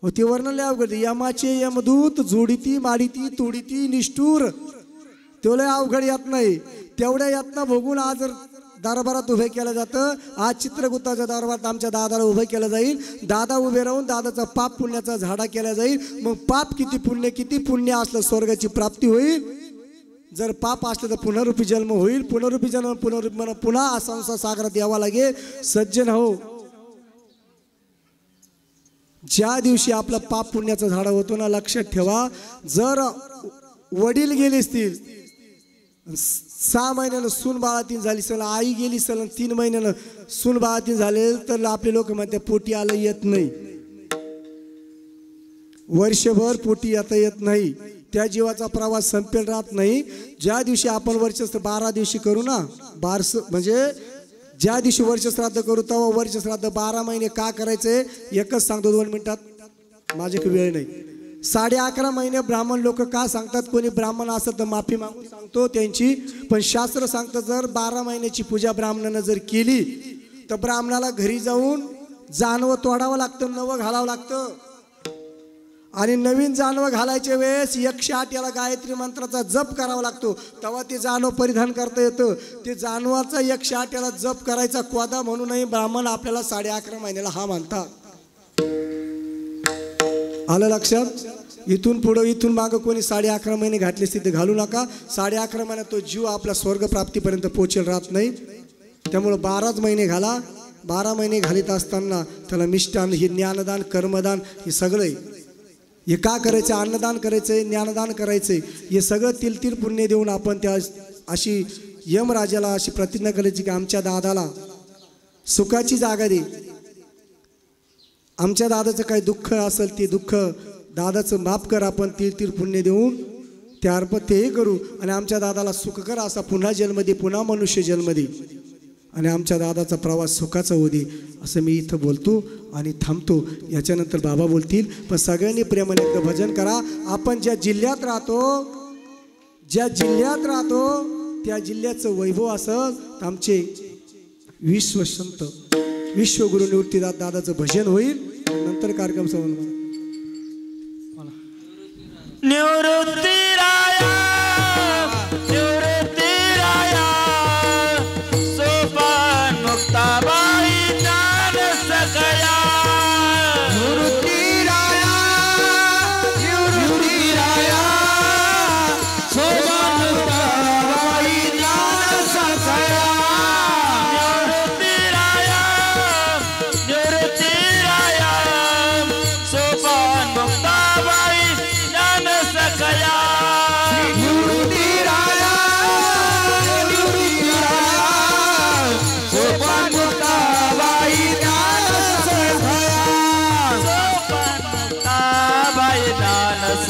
ती वर्णले अवघड. यमाचे यमदूत जोडीती माडिती तोडीती निष्ठूर, तेवढे अवघड येत नाही. तेवढ्या यातना भोगून आज दरबारात उभे केलं जातं. आज चित्रगुप्ताच्या दरबारात आमच्या दादाला उभे केलं जाईल. दादा उभे राहून दादाचा पाप पुण्याचा झाडा केला जाईल. मग पाप किती पुण्य असलं स्वर्गाची प्राप्ती होईल. जर पाप असलं तर पुनरुपी जन्म होईल. पुनरुपी जन्म पुन्हा संसार सागरात यावा लागेल. सज्जन हो, ज्या दिवशी आपलं पाप पुण्याचा झाडा होतो ना, लक्षात ठेवा, जर वडील गेले असतील 6 महिन्यानं सून बाळातीन झाली सल, आई गेली सल 3 महिन्यानं सून बाळातीन झाले तर आपले लोक म्हणते पोटी आलं येत नाही. वर्षभर पोटी आता येत नाही. त्या जीवाचा प्रवास संपेल राहत नाही. ज्या दिवशी आपण वर्षश्राद्ध 12 दिवशी करू ना, बारस म्हणजे ज्या दिवशी वर्षश्राद्ध करू तेव्हा वर्षश्राद्ध 12 महिने का करायचे एकच सांगतो 2 मिनिटात, माझ्याकडे वेळ नाही. 11.5 महिने ब्राह्मण लोक का सांगतात, कोणी ब्राह्मण असत तर माफी मागून सांगतो त्यांची, पण शास्त्र सांगतं जर 12 महिन्याची पूजा ब्राह्मणानं जर केली तर ब्राह्मणाला घरी जाऊन जानवं तोडावं लागतं, नवं घालावं लागतं. आणि नवीन जानवं घालायच्या वेळेस 108 याला गायत्री मंत्राचा जप करावा लागतो, तेव्हा ते जानव परिधान करता येतं. ते जानवाचा 108 याला जप करायचा क्वादा म्हणूनही ब्राह्मण आपल्याला 11.5 महिन्याला हा मानतात. आलं लक्षात? इथून पुढं इथून मागं कोणी 11.5 महिने घातले असते ते घालू नका. 11.5 महिन्यात तो जीव आपला स्वर्गप्राप्तीपर्यंत पोचेल राहत नाही. त्यामुळं 12च महिने घाला. 12 महिने घालीत असताना त्याला मिष्टान, हे ज्ञानदान, कर्मदान, हे सगळं हे का करायचं, अन्नदान करायचंय, ज्ञानदान करायचंय, हे सगळं तिल पुण्य देऊन आपण त्या अशी यमराजाला अशी प्रतिज्ञा करायची की आमच्या दादाला सुखाची जागा दे. आमच्या दादाचं काही दुःख असेल ते दुःख दादाचं माफ कर. आपण तीर पुण्य देऊन त्या अर्पण तेही करू. आणि आमच्या दादाला सुख कर, असा पुन्हा जन्म दे, पुन्हा मनुष्य जन्म दे, आणि आमच्या दादाचा प्रवास सुखाचा होऊ दे. असं मी इथं बोलतो आणि थांबतो. याच्यानंतर बाबा बोलतील. पण सगळ्यांनी प्रेमाने एकदा भजन करा. आपण ज्या जिल्ह्यात राहतो त्या जिल्ह्याचं वैभव असं आमचे विश्वसंत विश्वगुरु निवृत्तीदास दादाचं भजन होईल. नंतर कार्यक्रम संपला.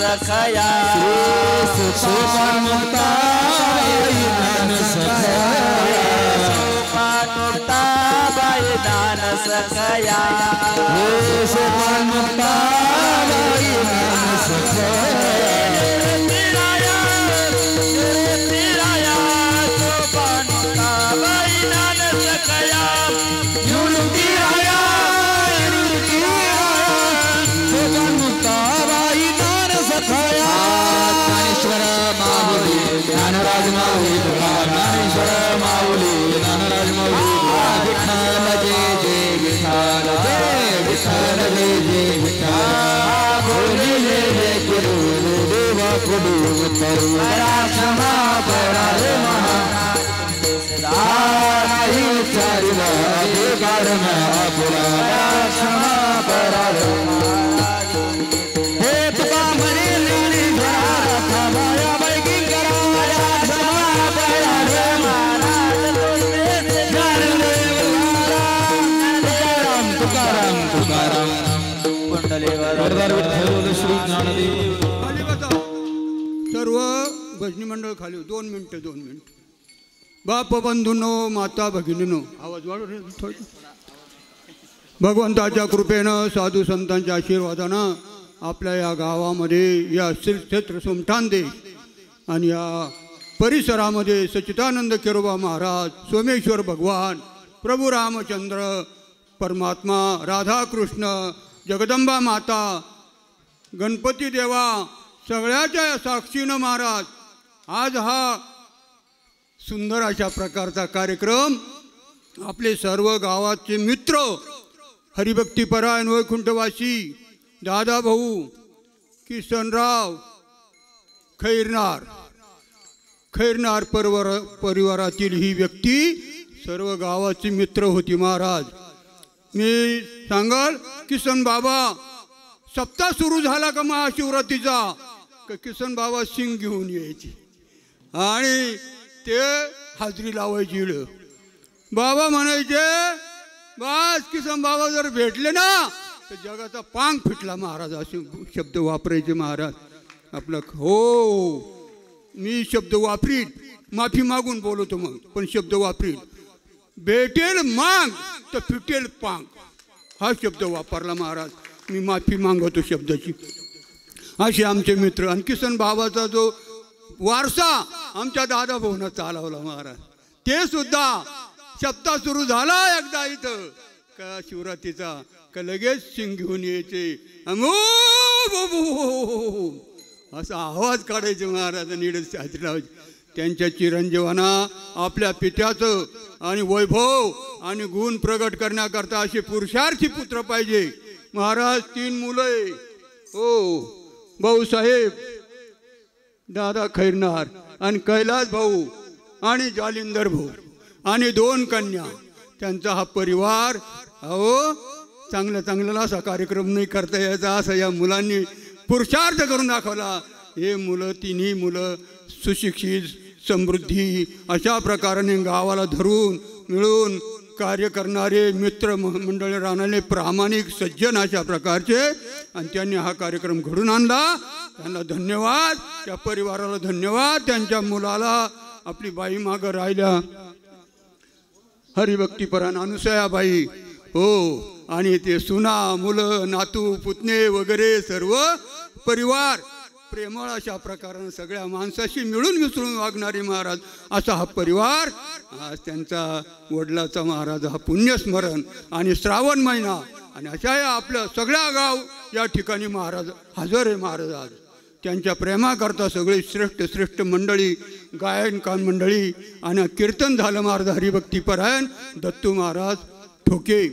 सखया सोपान मुक्ताबाई दान सखया, सोपान मुक्ताबाई दान सखया, सोपान मुक्ताबाई दान सखया. ज्ञानराज माऊली ज्ञानेश्वर माऊली ज्ञानराज माऊली. विठ्ठल जय जय विठ्ठल, जय विठ्ठल जय जय विठ्ठल. बोली जय जय गुरु देवा कुडू करू क्षमा करा रे महा चारिला कारण पुरा क्षमा करा रे. सर्व भजनी मंडळ खाली 2 मिनिटं बाप बंधूंनो माता भगिनीनो आवाज वाढव थोडं. भगवंताच्या कृपेनं साधू संतांच्या आशीर्वादानं आपल्या या गावामध्ये या श्रीक्षेत्र सोमठाणदेश आणि या परिसरामध्ये सच्चिदानंद केरोबा महाराज, सोमेश्वर भगवान, प्रभू रामचंद्र परमात्मा, राधाकृष्ण, जगदंबा माता, गणपती देवा सगळ्याच्या साक्षीनं महाराज आज हा सुंदर अशा प्रकारचा कार्यक्रम आपले सर्व गावाचे मित्र, हरिभक्तीपरायण वैकुंठवासी दादा भाऊ, किसनराव, खैरनार परिवारातील ही व्यक्ती सर्व गावाची मित्र होती महाराज. मी सांगाल किसन बाबा सप्ताह सुरू झाला का महाशिवरात्रीचा का किसन बाबा शिंग घेऊन यायचे आणि ते हाजरी लावायची. बाबा म्हणायचे बस किसन बाबा जर भेटले ना तर जगाचा पांग फिटला महाराज असे शब्द वापरायचे महाराज. आपलं हो मी शब्द वापरीन, माफी मागून बोलतो मग पण शब्द वापरीन. भेटेल मांग तर फिटेल पांग हा शब्द वापरला महाराज. मी माफी मागवतो शब्दाची. असे आमचे मित्र आणि किसन बाबाचा जो वारसा आमच्या दादा भाऊनं चालवला महाराज. ते सुद्धा सप्ताह सुरू झाला एकदा इथं का शिवरात्रीचा का लगेच शिंग घेऊन यायचे असा आवाज काढायचे महाराज आणि साजरी लावायचे. त्यांच्या चिरंजीवांना आपल्या पित्याचं आणि वैभव आणि गुण प्रगट करण्याकरता असे पुरुषार्थी पुत्र पाहिजे महाराज. 3 मुलं हो भाऊसाहेब, दादा खैरनार आणि कैलास भाऊ आणि जालिंदर भाऊ आणि 2 कन्या. त्यांचा हा परिवार अहो चांगला असा कार्यक्रम नाही करता यायचा असं या मुलांनी पुरुषार्थ करून दाखवला. हे मुलं 3ही मुलं सुशिक्षित, समृद्धी अशा प्रकाराने गावाला धरून मिळून कार्य करणारे मित्र मंडळी राहणारे प्रामाणिक सज्जन अशा प्रकारचे आणि त्यांनी हा कार्यक्रम घडून आणला. त्यांना धन्यवाद, त्या परिवाराला धन्यवाद. त्यांच्या मुलाला आपली बाई मागं राहिल्या हरिभक्तीपरायण अनुसयाबाई हो आणि ते सुना मुलं नातू पुतणे वगैरे सर्व परिवार प्रेमळ अशा प्रकारानं सगळ्या माणसाशी मिळून मिसळून वागणारे महाराज असा हा परिवार. आज त्यांचा वडिलाचा महाराज हा पुण्यस्मरण आणि श्रावण महिना आणि अशा या आपल्या सगळ्या गाव या ठिकाणी महाराज हजर आहे महाराज. आज त्यांच्या प्रेमाकरता सगळी श्रेष्ठ मंडळी, गायनकान मंडळी आणि कीर्तन झालं महाराज हरिभक्तीपरायण. दत्तू महाराज ठोके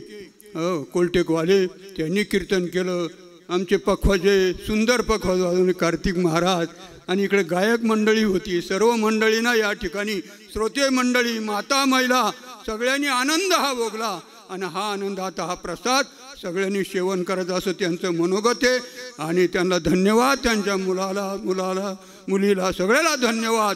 कोलटेकवाले त्यांनी कीर्तन केलं. आमचे पखवाजे सुंदर पखवाज वाजवले कार्तिक महाराज आणि इकडे गायक मंडळी होती. सर्व मंडळींना या ठिकाणी श्रोते मंडळी, माता, महिला सगळ्यांनी आनंद हा भोगला आणि हा आनंद आता हा प्रसाद सगळ्यांनी सेवन करायचं असं त्यांचं मनोगत आहे. आणि त्यांना धन्यवाद. त्यांच्या मुलीला सगळ्याला धन्यवाद.